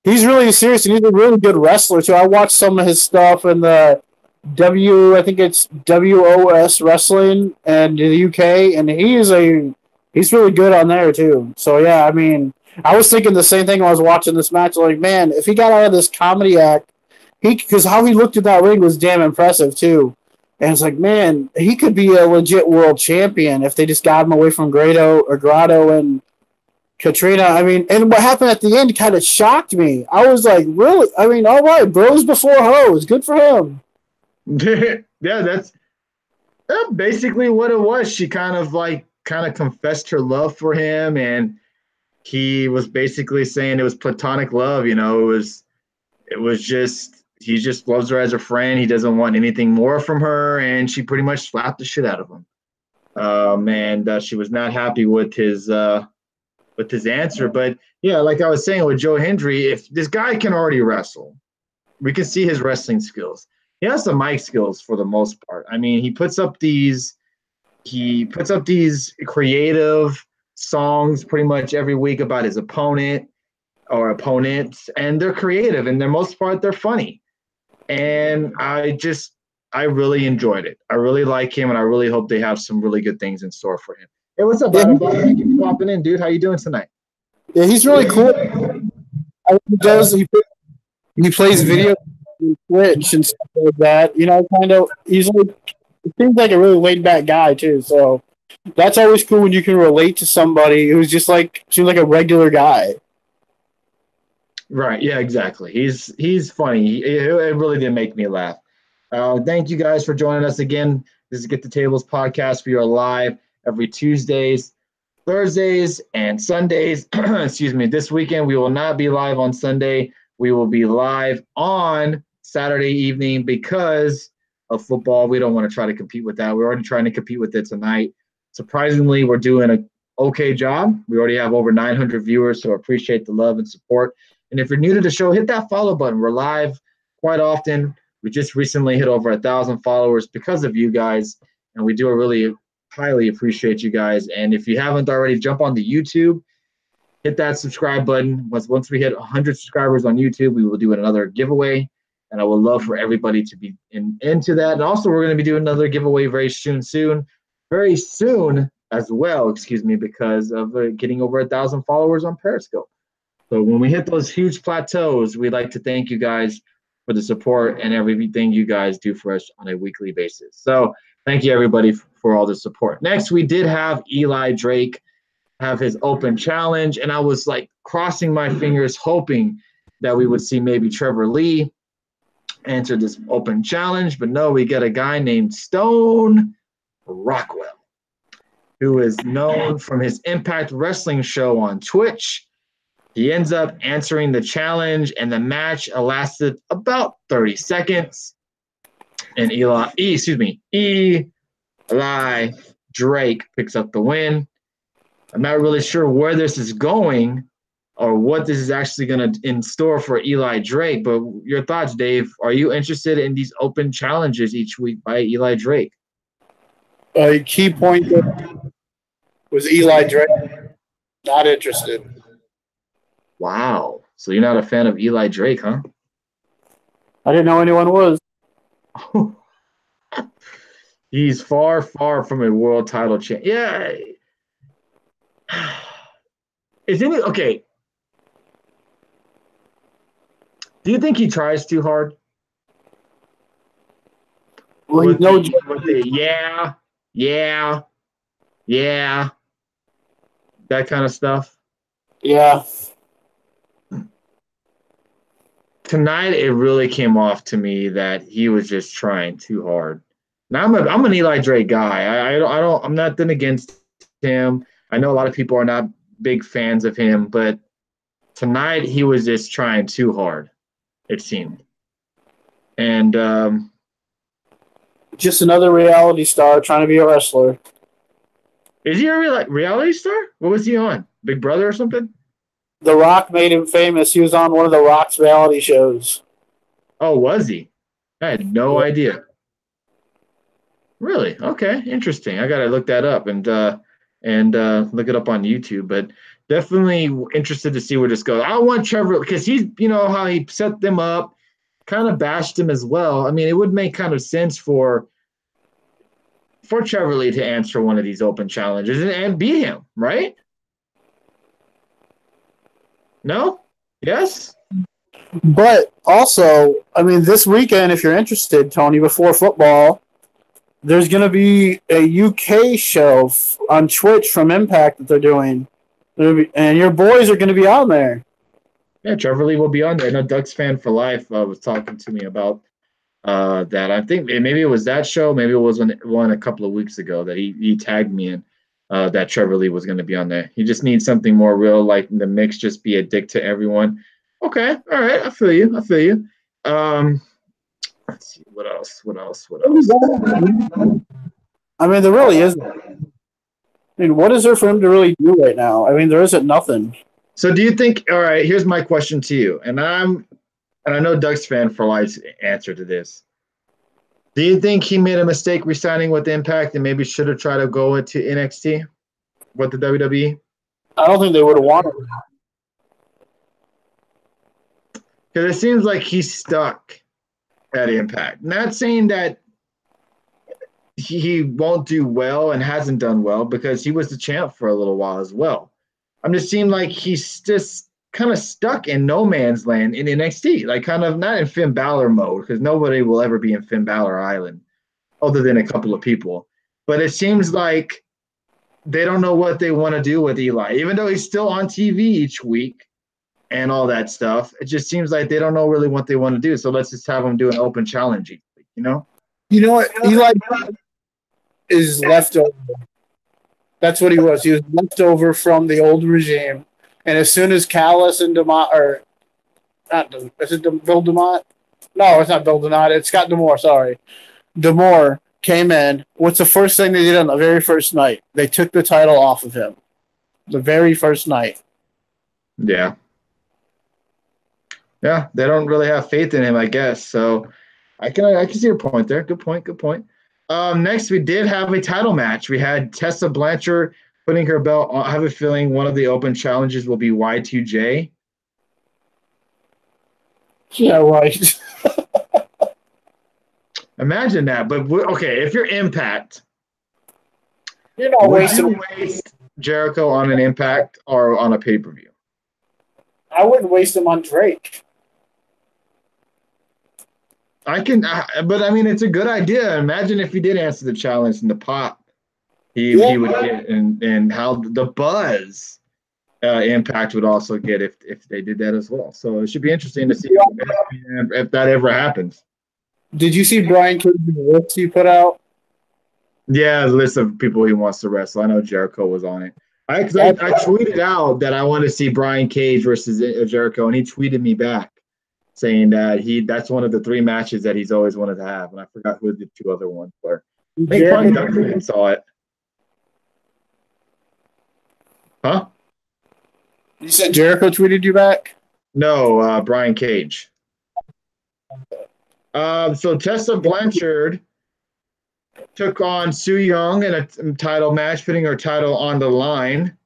he's really serious, and he's a really good wrestler too. I watched some of his stuff in the I think it's WOS wrestling and in the UK, and he's really good on there too. So yeah, I mean, I was thinking the same thing when I was watching this match. Like, man, if he got out of this comedy act, because how he looked at that ring was damn impressive too. And it's like, man, he could be a legit world champion if they just got him away from Grotto and Katrina. I mean, and what happened at the end kind of shocked me. I was like, really? I mean, all right, bros before hoes. Good for him. Yeah, that's basically what it was. She kind of confessed her love for him, and he was basically saying it was platonic love. It was just he just loves her as a friend. He doesn't want anything more from her, and she pretty much slapped the shit out of him. And she was not happy with his answer. But yeah, like I was saying with Joe Hendry, if this guy can already wrestle, we can see his wrestling skills. He has the mic skills for the most part. I mean, he puts up these creative songs pretty much every week about his opponent or opponents, and they're creative and they're most part they're funny. And I really enjoyed it. I really like him, and I really hope they have some really good things in store for him. Hey, what's up, Yeah, Adam? Thank you for popping in, dude. How you doing tonight? yeah, he's really cool. He does. He plays video on Twitch and stuff like that. You know, kind of. He's like, he seems like a really laid back guy too. So that's always cool when you can relate to somebody who's just like seems like a regular guy. Right. Yeah, exactly. He's funny. It really did make me laugh. Thank you guys for joining us again. This is Get the Tables podcast. We are live every Tuesdays, Thursdays, and Sundays. Excuse me. This weekend we will not be live on Sunday. We will be live on Saturday evening because of football. We don't want to try to compete with that. We're already trying to compete with it tonight. Surprisingly, we're doing an okay job. We already have over 900 viewers, so appreciate the love and support. And if you're new to the show, hit that follow button. We're live quite often. We just recently hit over 1,000 followers because of you guys, and we do really highly appreciate you guys. And if you haven't already, jump on the YouTube, hit that subscribe button. Once we hit 100 subscribers on YouTube, we will do another giveaway, and I would love for everybody to be into that. And also, we're going to be doing another giveaway very soon as well. Excuse me, because of getting over 1,000 followers on Periscope. So when we hit those huge plateaus, we'd like to thank you guys for the support and everything you guys do for us on a weekly basis. So thank you everybody for all the support. Next, we did have Eli Drake have his open challenge, and I was like crossing my fingers, hoping that we would see maybe Trevor Lee answer this open challenge, but no, we get a guy named Stone Rockwell, who is known from his Impact Wrestling show on Twitch. He ends up answering the challenge, and the match lasted about 30 seconds. And Eli Drake picks up the win. I'm not really sure where this is going or what this is actually going to in store for Eli Drake, but your thoughts, Dave? Are you interested in these open challenges each week by Eli Drake? A key point was Eli Drake. Not interested. Wow. So you're not a fan of Eli Drake, huh? I didn't know anyone was. He's far, far from a world title champ. Yeah. Is any okay? Do you think he tries too hard? Well, he's no joke. Yeah, that kind of stuff. Yeah. tonight it really came off to me that he was just trying too hard. Now I'm an Eli Drake guy. I'm nothing against him. I know a lot of people are not big fans of him, but tonight he was just trying too hard, it seemed. And just another reality star trying to be a wrestler. is he a reality star? What was he on? Big Brother or something? The Rock made him famous. He was on one of the Rock's reality shows. Oh, was he? I had no idea. Really? Okay, interesting. I gotta look that up and look it up on YouTube. But definitely interested to see where this goes. I want Trevor because he's how he set them up, kind of bashed him as well. I mean, it would make kind of sense for Trevor Lee to answer one of these open challenges and beat him, right? No? Yes? But also, I mean, this weekend, if you're interested, Tony, before football, there's going to be a UK show on Twitch from Impact that they're doing. And your boys are going to be on there. Yeah, Trevor Lee will be on there. I know Ducks Fan for Life was talking to me about that. I think maybe it was that show. Maybe it was one a couple of weeks ago that he tagged me in that Trevor Lee was going to be on there. He just needs something more real, like the mix just be a dick to everyone. Okay, all right, I feel you. Let's see, what else? I mean, there really isn't. I mean, what is there for him to really do right now? I mean, there isn't nothing. So do you think, all right, here's my question to you, and I know Ducks Fan for Life's answer to this. Do you think he made a mistake re-signing with Impact and maybe should have tried to go into NXT with the WWE? I don't think they would have wanted it. Because it seems like he's stuck at Impact. Not saying that he won't do well and hasn't done well because he was the champ for a little while as well. I'm just seeing like he's just kind of stuck in no man's land in NXT, like kind of not in Finn Balor mode because nobody will ever be in Finn Balor Island other than a couple of people. But it seems like they don't know what they want to do with Eli, even though he's still on TV each week and all that stuff. It just seems like they don't know really what they want to do. So let's just have them do an open challenge each week, You know what? Eli is leftover. That's what he was. He was leftover from the old regime. And as soon as Callis and Demont, or not, is it Bill Demont? No, it's not Bill Demont. It's Scott D'Amore, sorry. D'Amore came in. What's the first thing they did on the very first night? They took the title off of him. The very first night. Yeah. Yeah, they don't really have faith in him, I guess. So I can see your point there. Good point. Next, we did have a title match. We had Tessa Blanchard putting her belt on. I have a feeling one of the open challenges will be Y2J. Yeah, right. Imagine that. But okay, if you're Impact, you're not wasting Jericho on an Impact or on a pay-per-view. I wouldn't waste him on Drake. But I mean, it's a good idea. Imagine if he did answer the challenge and the pop he would get, and how the buzz Impact would also get if they did that as well. So it should be interesting to see if that ever happens. Did you see Brian Cage's list he put out? Yeah, the list of people he wants to wrestle. I know Jericho was on it. I tweeted out that I want to see Brian Cage versus Jericho, and he tweeted me back saying that that's one of the 3 matches that he's always wanted to have, and I forgot who the 2 other ones were. I think probably Duncan saw it. Huh? You said Jericho tweeted you back? No, Brian Cage. So Tessa Blanchard took on Su Yung in a title match, putting her title on the line.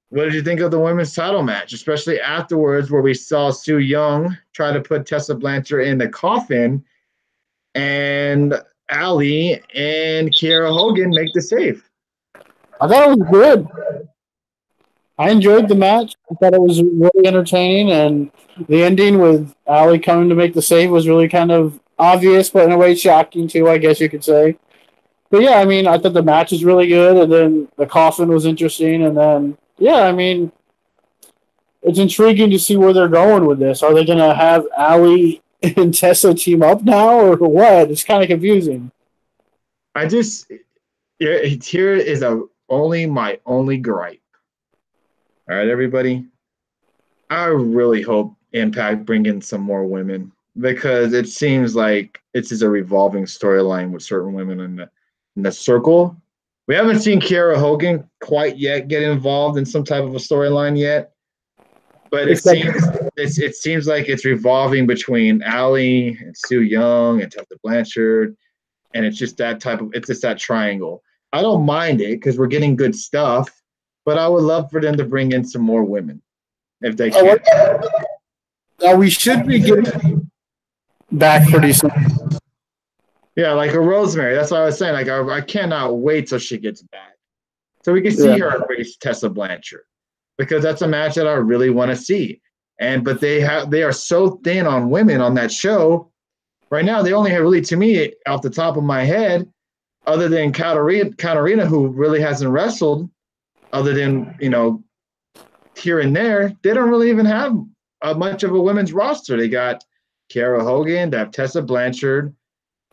What did you think of the women's title match, especially afterwards where we saw Su Yung try to put Tessa Blanchard in the coffin and Allie and Kiera Hogan make the save? I thought it was good. I enjoyed the match. I thought it was really entertaining, and the ending with Allie coming to make the save was really kind of obvious, but in a way shocking too, I guess you could say. But yeah, I mean, I thought the match was really good, and then the coffin was interesting, and then yeah, I mean, it's intriguing to see where they're going with this. Are they going to have Ali and Tessa team up now, or what? It's kind of confusing. Here is my only gripe. All right, everybody. I really hope Impact bring in some more women because it seems like it's just a revolving storyline with certain women in the circle. We haven't seen Kiera Hogan quite yet get involved in some type of a storyline yet, but it seems like it's revolving between Ali and Sue Young and Tessa Blanchard, and it's just that triangle. I don't mind it because we're getting good stuff, but I would love for them to bring in some more women if they can. Now we should be getting back pretty soon. Yeah, like a Rosemary. That's what I was saying. Like I cannot wait till she gets back, so we can see her face Tessa Blanchard, because that's a match that I really want to see. But they are so thin on women on that show right now. They only have really, to me, off the top of my head, other than Katarina, who really hasn't wrestled, other than here and there, they don't really even have much of a women's roster. They got Kiera Hogan, they have Tessa Blanchard.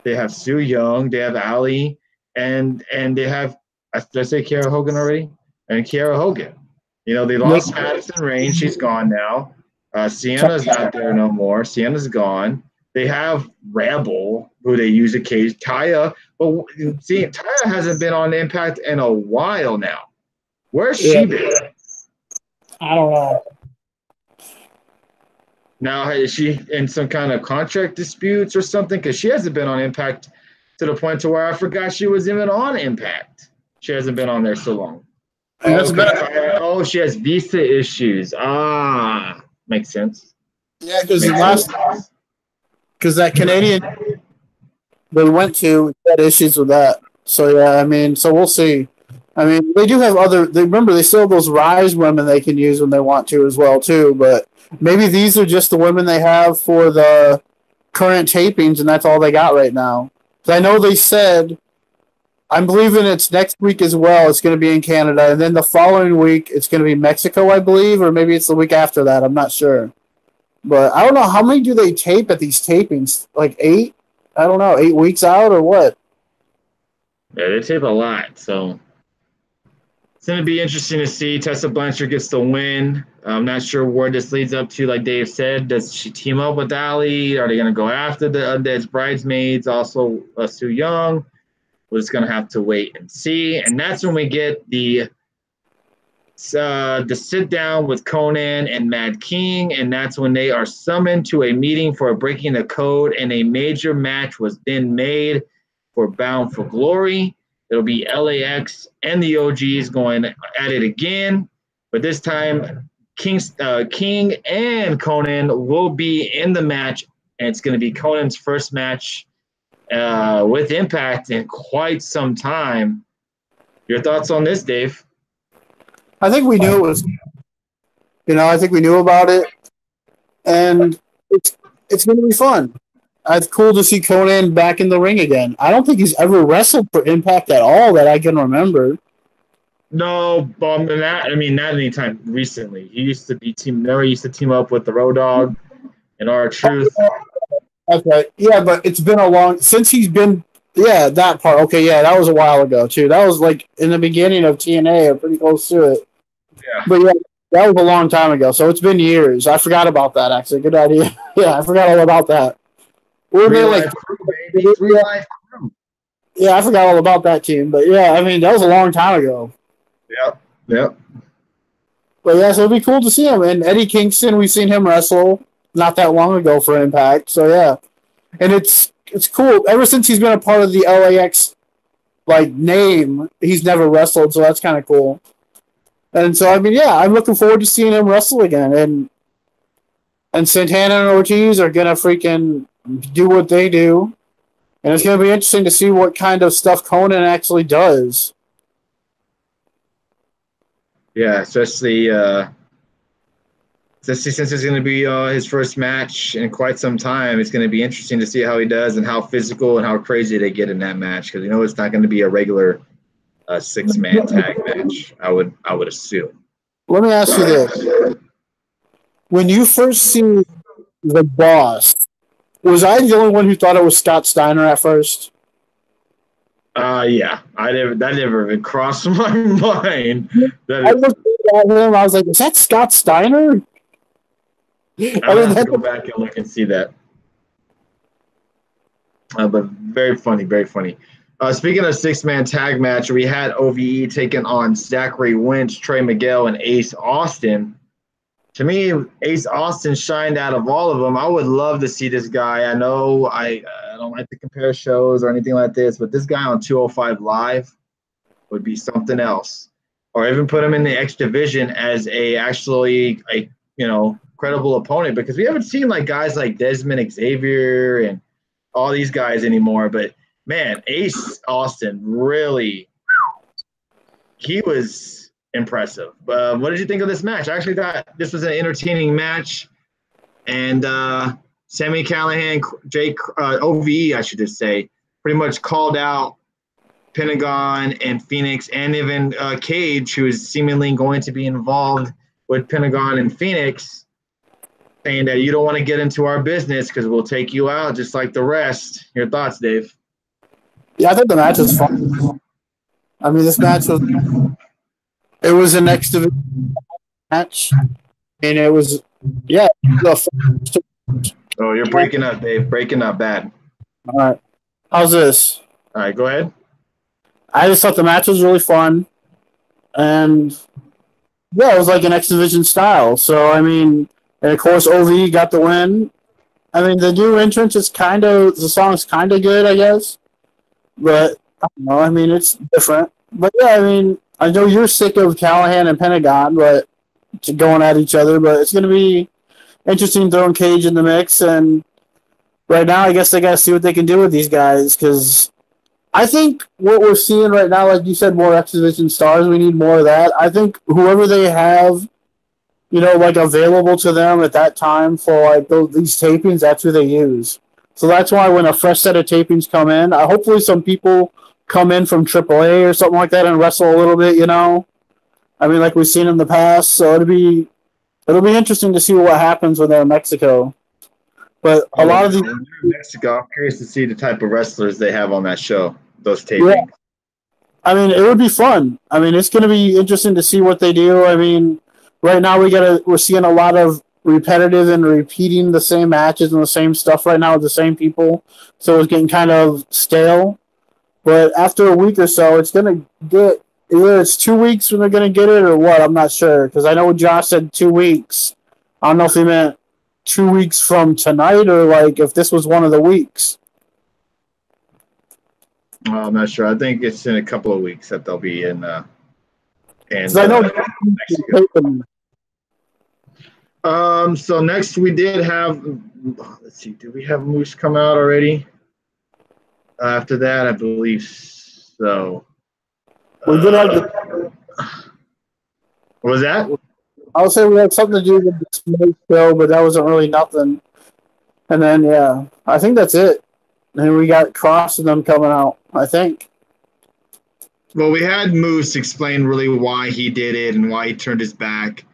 They have Sue Young, they have Ali, and they have, did I say Kiera Hogan already? And Kiera Hogan. They lost Madison Rain. She's gone now. Sienna's not there no more. Sienna's gone. They have Rebel, who they use occasionally. Taya. But see, Taya hasn't been on Impact in a while now. Where's she been? I don't know. Now, is she in some kind of contract disputes or something? Because she hasn't been on Impact to the point to where I forgot she was even on Impact. She hasn't been on there so long. She has visa issues. Makes sense. Yeah, because that Canadian they went to had issues with that. So yeah, so we'll see. They do have remember they still have those Rise women they can use when they want to as well too, but maybe these are just the women they have for the current tapings, and that's all they got right now. Because I know they said, I'm believing it's next week as well. It's going to be in Canada, and then the following week it's going to be Mexico, I believe, or maybe it's the week after that. I'm not sure, but I don't know how many do they tape at these tapings. Like 8? I don't know, 8 weeks out or what? Yeah, they tape a lot, so. It's going to be interesting to see. Tessa Blanchard gets the win. I'm not sure where this leads up to. Like Dave said, does she team up with Ali? Are they going to go after the Undead's bridesmaids? Also, Sue Young. We're just going to have to wait and see. And that's when we get the sit down with Conan and Mad King. And that's when they are summoned to a meeting for breaking the code. And a major match was then made for Bound for Glory. It'll be LAX and the OGs going at it again, but this time King and Conan will be in the match, and it's going to be Conan's first match with Impact in quite some time. Your thoughts on this, Dave? I think we knew it was. I think we knew about it, and it's going to be fun. It's cool to see Conan back in the ring again. I don't think he's ever wrestled for Impact at all that I can remember. No, not anytime recently. He used to be he used to team up with the Road Dogg and R-Truth. Okay, yeah, but it's been since he's been, that part. Okay, yeah, that was a while ago too. That was like in the beginning of TNA, or pretty close to it. Yeah. But yeah, that was a long time ago, so it's been years. I forgot about that, actually. Good idea. Yeah, I forgot all about that. Real life crew, baby. Real life crew. Yeah, I forgot all about that team. But yeah, that was a long time ago. Yep. But yeah, so it'd be cool to see him. And Eddie Kingston, we've seen him wrestle not that long ago for Impact. So yeah. And it's cool. Ever since he's been a part of the LAX name, he's never wrestled, so that's kind of cool. And so I'm looking forward to seeing him wrestle again. And Santana and Ortiz are gonna freaking do what they do, and it's going to be interesting to see what kind of stuff Conan actually does. Yeah, especially since it's going to be his first match in quite some time. It's going to be interesting to see how he does and how physical and how crazy they get in that match, because it's not going to be a regular 6-man tag match. I would assume. Let me ask you this: when you first see the boss, was I the only one who thought it was Scott Steiner at first? Yeah, that never even crossed my mind. I looked at him, I was like, is that Scott Steiner? I'm gonna have to go back and look and see that. But very funny, very funny. Speaking of six-man tag match, we had OVE taking on Zachary Winch, Trey Miguel, and Ace Austin. To me, Ace Austin shined out of all of them. I would love to see this guy. I know I don't like to compare shows or anything like this, but this guy on 205 Live would be something else. Or even put him in the X division as a credible opponent, because we haven't seen like guys like Desmond Xavier and all these guys anymore. But man, Ace Austin really, he was impressive. What did you think of this match? I actually thought this was an entertaining match, and Sami Callihan, OVE, I should just say, pretty much called out Pentagon and Phoenix, and even Cage, who is seemingly going to be involved with Pentagon and Phoenix, saying that you don't want to get into our business because we'll take you out just like the rest. Your thoughts, Dave? Yeah, I think the match was fun. I mean, this match was an X division match, and it was, yeah. Oh, you're breaking up, Dave. Breaking up bad. All right. How's this? All right, go ahead. I just thought the match was really fun, and yeah, it was like an X Division style. So I mean, and of course, OVE got the win. I mean, the new entrance is the song's kind of good, I guess, but I don't know. I mean, it's different. But yeah, I mean, I know you're sick of Callahan and Pentagon, but going at each other. But it's going to be interesting throwing Cage in the mix, and right now, I guess they got to see what they can do with these guys, because I think what we're seeing right now, like you said, more X Division stars. We need more of that. I think whoever they have, like available to them at that time for like these tapings, that's who they use. So that's why when a fresh set of tapings come in, hopefully some people come in from AAA or something like that and wrestle a little bit. I mean, like we've seen in the past. So it'll be interesting to see what happens when they're in Mexico. But a lot of the Mexico, I'm curious to see the type of wrestlers they have on that show. Those tapings. Yeah. I mean, it would be fun. I mean, it's going to be interesting to see what they do. I mean, right now we're seeing a lot of repetitive and repeating the same matches and the same stuff right now with the same people. So it's getting kind of stale. But after a week or so, it's going to get either it's 2 weeks when they're going to get it or what. I'm not sure, because I know Josh said 2 weeks. I don't know if he meant 2 weeks from tonight or like if this was one of the weeks. Well, I'm not sure. I think it's in a couple of weeks that they'll be in. I know Mexico. So next we did have. Let's see. Did we have Moose come out already? After that, I believe so. We did have what was that? I would say we had something to do with the Smoke show, but that wasn't really nothing. And then, yeah, I think that's it. And we got Cross and them coming out, I think. Well, we had Moose explain really why he did it and why he turned his back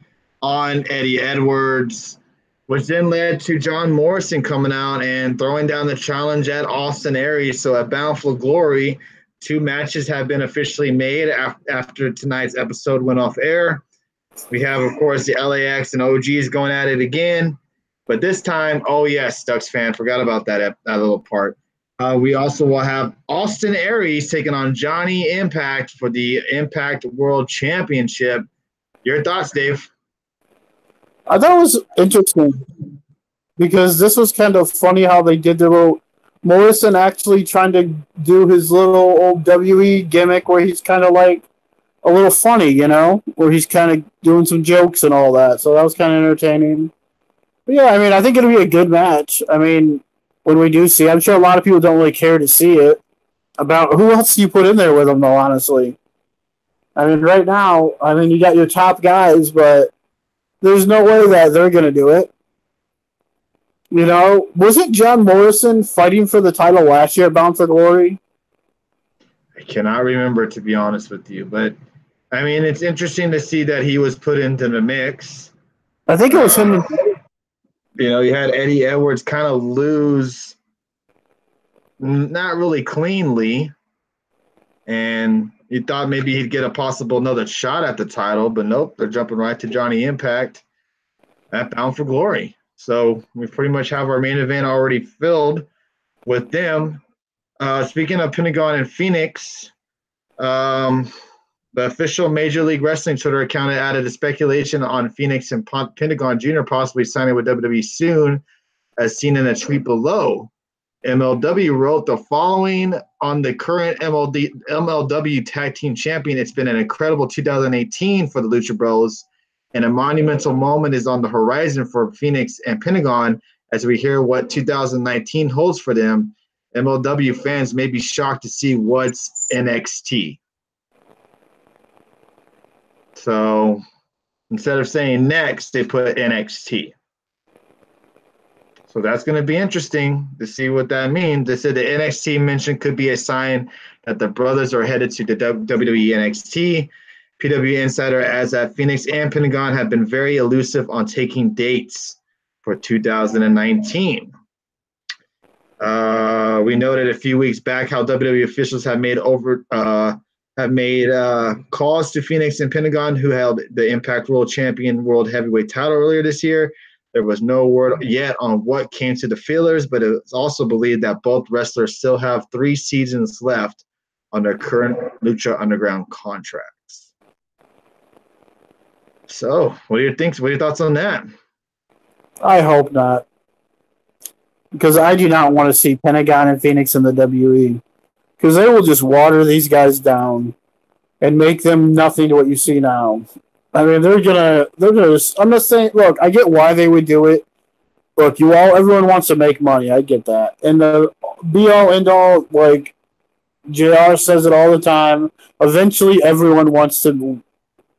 on Eddie Edwards, which then led to John Morrison coming out and throwing down the challenge at Austin Aries. So at Bound for Glory, 2 matches have been officially made after tonight's episode went off air. We have, of course, the LAX and OGs going at it again. But this time, oh, yes, Ducks fan, forgot about that little part. We also will have Austin Aries taking on Johnny Impact for the Impact World Championship. Your thoughts, Dave? I thought it was interesting because this was kind of funny how they did their little Morrison actually trying to do his little old WE gimmick where he's kind of like a little funny, where he's kind of doing some jokes and all that. So that was kind of entertaining. But yeah, I mean, I think it'll be a good match. I mean, when we do see, I'm sure a lot of people don't really care to see it. About who else do you put in there with them, though, honestly? I mean, right now, you got your top guys, but there's no way that they're going to do it. Wasn't John Morrison fighting for the title last year at Bound for Glory? I cannot remember, to be honest with you, but I mean, it's interesting to see that he was put into the mix. I think it was him and You had Eddie Edwards kind of lose, not really cleanly, and you thought maybe he'd get a possible another shot at the title, but nope, they're jumping right to Johnny Impact at Bound for Glory. So we pretty much have our main event already filled with them. Speaking of Pentagon and Phoenix, the official Major League Wrestling Twitter account added a speculation on Phoenix and Pentagon Jr. possibly signing with WWE soon, as seen in a tweet below. MLW wrote the following on the current MLW Tag Team Champion. It's been an incredible 2018 for the Lucha Bros, and a monumental moment is on the horizon for Phoenix and Pentagon as we hear what 2019 holds for them. MLW fans may be shocked to see what's NXT. So instead of saying next, they put NXT. So that's going to be interesting to see what that means. They said the NXT mention could be a sign that the brothers are headed to the WWE NXT. PW Insider adds that Phoenix and Pentagon have been very elusive on taking dates for 2019. We noted a few weeks back how WWE officials have made calls to Phoenix and Pentagon, who held the Impact World Champion World Heavyweight title earlier this year. There was no word yet on what came to the feelers, but it's also believed that both wrestlers still have 3 seasons left on their current Lucha Underground contracts. So, what do you think? What are your thoughts on that? I hope not. Because I do not want to see Pentagon and Phoenix in the WWE. Because they will just water these guys down and make them nothing to what you see now. I mean, they're gonna. I'm not saying. Look, I get why they would do it. Look, everyone wants to make money. I get that. And the be all end all, like JR says it all the time. Eventually, everyone wants to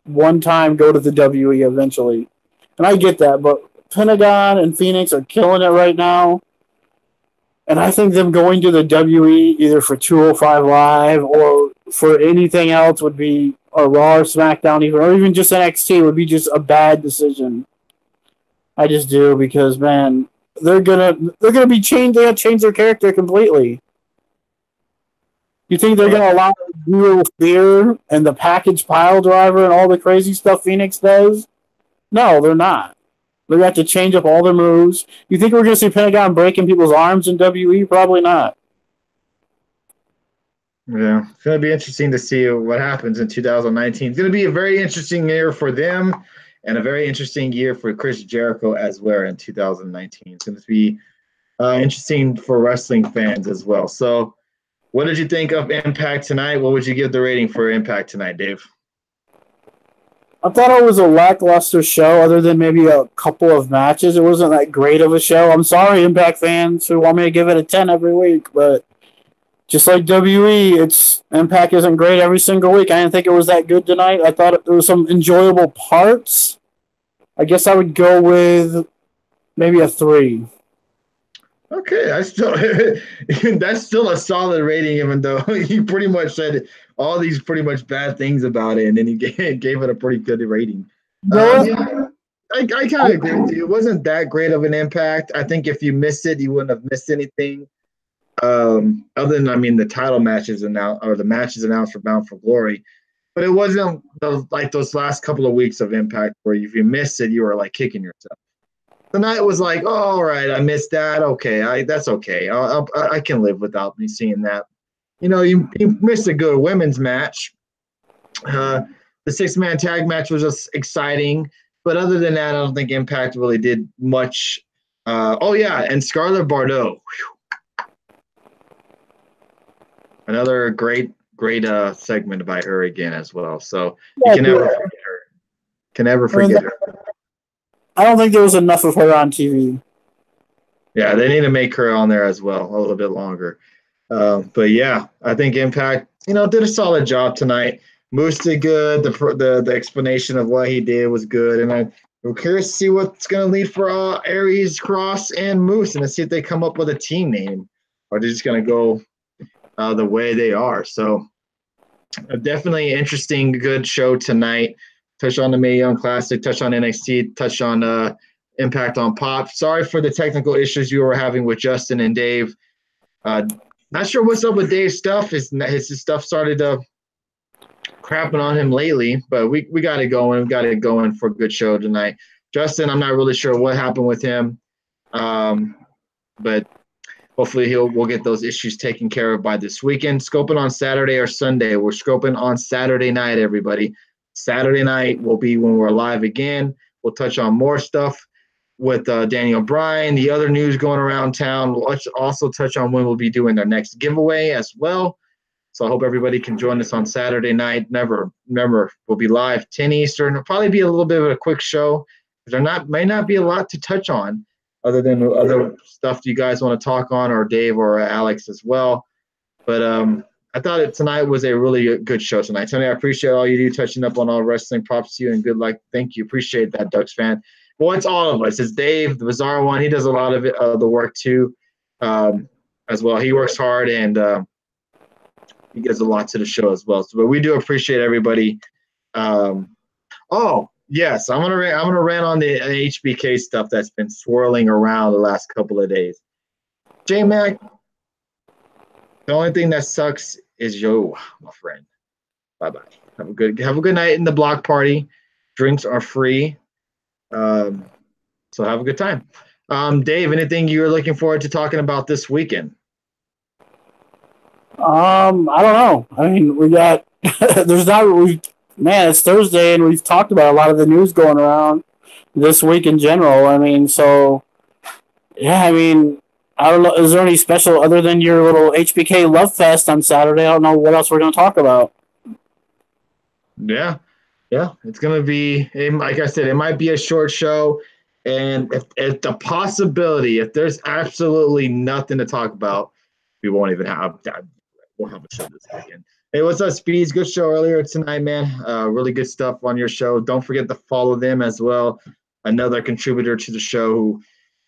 one time go to the WWE. Eventually, and I get that. But Pentagon and Phoenix are killing it right now. And I think them going to the WWE either for 205 Live or for anything else would be a Raw or SmackDown, or even just NXT would be just a bad decision. I just do, because man, they're gonna be changed. They have to change their character completely. You think they're gonna allow Real Fear and the Package Pile Driver and all the crazy stuff Phoenix does? No, they're not. They're going to have to change up all their moves. You think we're going to see Pentagon breaking people's arms in WWE? Probably not. Yeah, it's going to be interesting to see what happens in 2019. It's going to be a very interesting year for them and a very interesting year for Chris Jericho as well in 2019. It's going to be interesting for wrestling fans as well. So what did you think of Impact tonight? What would you give the rating for Impact tonight, Dave? I thought it was a lackluster show, other than maybe a couple of matches. It wasn't that great of a show. I'm sorry, Impact fans who want me to give it a 10 every week, but just like WE, Impact isn't great every single week. I didn't think it was that good tonight. I thought there was some enjoyable parts. I guess I would go with maybe a 3. Okay, that's still a solid rating, even though you pretty much said all these pretty much bad things about it, and then you gave it a pretty good rating. Yeah, I kind of agree with you. It wasn't that great of an impact. I think if you missed it, you wouldn't have missed anything. Other than, the title matches announced, or the matches announced for Bound for Glory. But it wasn't like those last couple of weeks of Impact where if you missed it, you were like kicking yourself. Tonight was like, oh, all right, I missed that. Okay, that's okay. I can live without me seeing that. You missed a good women's match. The 6-man tag match was just exciting. But other than that, I don't think Impact really did much. And Scarlett Bordeaux. Whew. Another great segment by her again as well. So you can never forget her. Can never forget her. I don't think there was enough of her on TV. Yeah, they need to make her on there as well a little bit longer. But yeah, I think Impact, did a solid job tonight. Moose did good. The explanation of what he did was good, and I'm curious to see what's going to lead for Aries, Cross, and Moose, and to see if they come up with a team name, or they're just going to go the way they are. So definitely interesting, good show tonight. Touch on the Mae Young Classic, touch on NXT, touch on impact on Pop. Sorry for the technical issues you were having with Justin and Dave. Not sure what's up with Dave's stuff. His stuff started crapping on him lately, but we got it going. We got it going for a good show tonight. Justin, I'm not really sure what happened with him, but hopefully we'll get those issues taken care of by this weekend. Scoping on Saturday or Sunday. We're scoping on Saturday night, everybody. Saturday night will be when we're live again. We'll touch on more stuff with Daniel Bryan, the other news going around town. We'll also touch on when we'll be doing our next giveaway as well. So I hope everybody can join us on Saturday night. Remember, we'll be live 10 Eastern. It'll probably be a little bit of a quick show. May not be a lot to touch on other than other stuff you guys want to talk on, or Dave or Alex as well. But I thought tonight was a really good show tonight. Tony, I appreciate all you do touching up on all wrestling. Props to you and good luck. Thank you. Appreciate that, Ducks fan. Well, it's all of us. It's Dave, the Bizarre One. He does a lot of the work too, as well. He works hard and he gives a lot to the show as well. So, but we do appreciate everybody. Oh yes, I'm gonna rant on the HBK stuff that's been swirling around the last couple of days. J Mac, the only thing that sucks is yo, my friend. Bye bye. Have a good night in the block party. Drinks are free. So have a good time. Dave, anything you're looking forward to talking about this weekend? I don't know. I mean, we got it's Thursday and we've talked about a lot of the news going around this week in general. I mean, so yeah, I mean, I don't know. Is there any special other than your little HBK Love Fest on Saturday? I don't know what else we're going to talk about. Yeah, it's going to be, like I said, it might be a short show. And if the possibility, if there's absolutely nothing to talk about, we won't even have that. We'll have a show this weekend. Hey, what's up, Speeds? Good show earlier tonight, man. Really good stuff on your show. Don't forget to follow them as well. Another contributor to the show who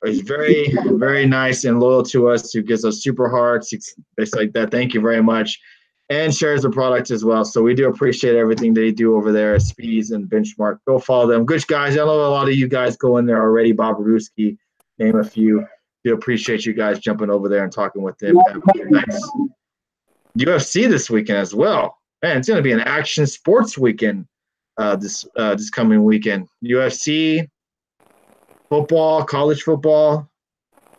is very, very nice and loyal to us, who gives us super hearts, things like that. Thank you very much. And shares the product as well. So we do appreciate everything they do over there at Speeds and Benchmark. Go follow them. Good guys. I know a lot of you guys go in there already. Bob Ruski, name a few. Do appreciate you guys jumping over there and talking with them. Nice. UFC this weekend as well. Man, it's going to be an action sports weekend this coming weekend. UFC, football, college football.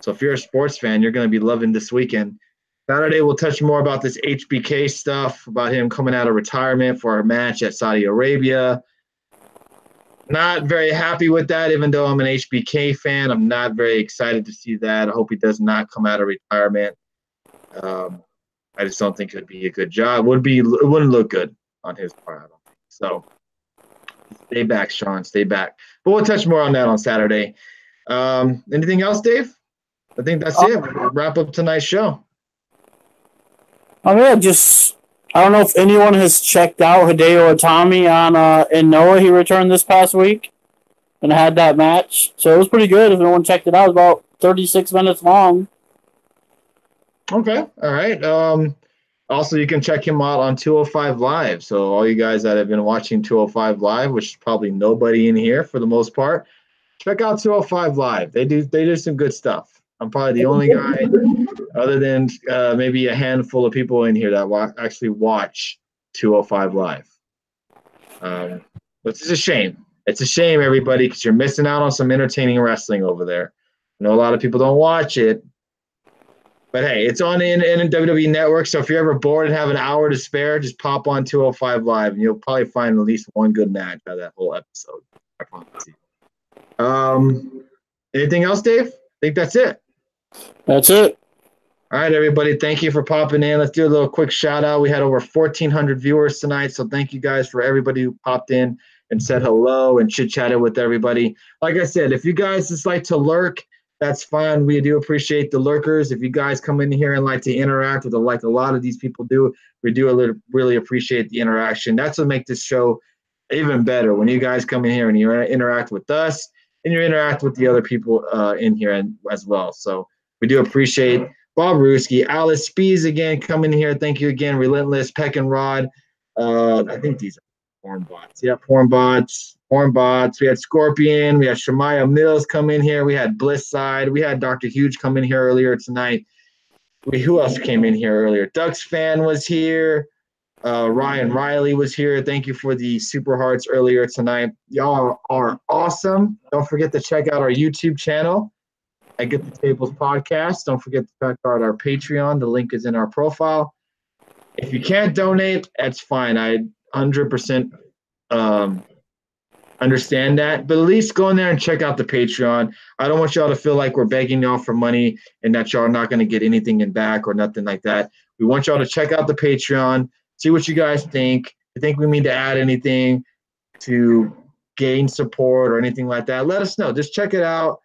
So if you're a sports fan, you're going to be loving this weekend. Saturday, we'll touch more about this HBK stuff, about him coming out of retirement for a match at Saudi Arabia. Not very happy with that, even though I'm an HBK fan. I'm not very excited to see that. I hope he does not come out of retirement. I just don't think it would be a good job. It wouldn't look good on his part, I don't think. So stay back, Sean. Stay back. But we'll touch more on that on Saturday. Anything else, Dave? I think that's it. We'll wrap up tonight's show. Oh yeah, I don't know if anyone has checked out Hideo Itami on in Noah. He returned this past week and had that match, so it was pretty good. If anyone checked it out, it was about 36 minutes long. Okay, all right. Also, you can check him out on 205 Live. So all you guys that have been watching 205 Live, which is probably nobody in here for the most part, check out 205 Live. They do some good stuff. I'm probably the only guy, other than maybe a handful of people in here that actually watch 205 Live. Which is a shame. It's a shame, everybody, because you're missing out on some entertaining wrestling over there. I know a lot of people don't watch it. But hey, it's on in WWE Network, so if you're ever bored and have an hour to spare, just pop on 205 Live, and you'll probably find at least one good match out of that whole episode. I promise you. Anything else, Dave? I think that's it. That's it. All right, everybody. Thank you for popping in. Let's do a little quick shout out. We had over 1,400 viewers tonight, so thank you guys for everybody who popped in and said hello and chit-chatted with everybody. Like I said, if you guys just like to lurk, that's fine. We do appreciate the lurkers. If you guys come in here and like to interact with like a lot of these people do, we do really appreciate the interaction. That's what makes this show even better. When you guys come in here and you interact with us and you interact with the other people in here as well. So we do appreciate Bob Ruski, Alice Spees again coming here. Thank you again. Relentless, Peck and Rod. I think these are Porn bots. Yep, porn bots. Porn bots. We had Scorpion. We had Shemaya Mills come in here. We had Bliss Side. We had Dr. Huge come in here earlier tonight. Who else came in here earlier? Ducks fan was here. Ryan Riley was here. Thank you for the super hearts earlier tonight. Y'all are awesome. Don't forget to check out our YouTube channel at Get the Tables Podcast. Don't forget to check out our Patreon. The link is in our profile. If you can't donate, that's fine. I 100% understand that. But at least go in there and check out the Patreon. I don't want y'all to feel like we're begging y'all for money and that y'all are not going to get anything in back or nothing like that. We want y'all to check out the Patreon. See what you guys think. If you think we need to add anything to gain support or anything like that, let us know. Just check it out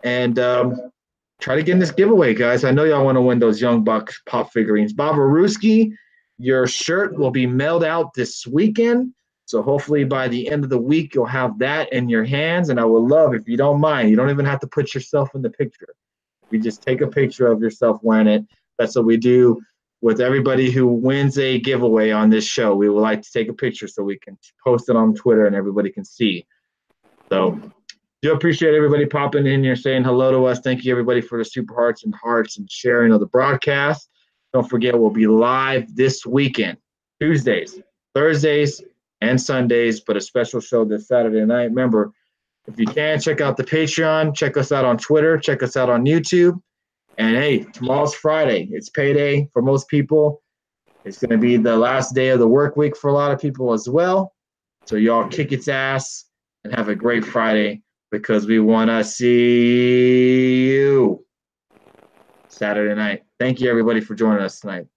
and try to get in this giveaway, guys. I know y'all want to win those Young Bucks pop figurines. Bob Aruski, your shirt will be mailed out this weekend. So hopefully by the end of the week, you'll have that in your hands. And I would love, if you don't mind, you don't even have to put yourself in the picture. You just take a picture of yourself wearing it. That's what we do with everybody who wins a giveaway on this show. We would like to take a picture so we can post it on Twitter and everybody can see. So do appreciate everybody popping in here, saying hello to us. Thank you, everybody, for the super hearts and sharing of the broadcast. Don't forget, we'll be live this weekend, Tuesdays, Thursdays, and Sundays, but a special show this Saturday night. Remember, if you can, check out the Patreon. Check us out on Twitter. Check us out on YouTube. And, hey, tomorrow's Friday. It's payday for most people. It's going to be the last day of the work week for a lot of people as well. So y'all kick its ass and have a great Friday because we want to see you Saturday night. Thank you, everybody, for joining us tonight.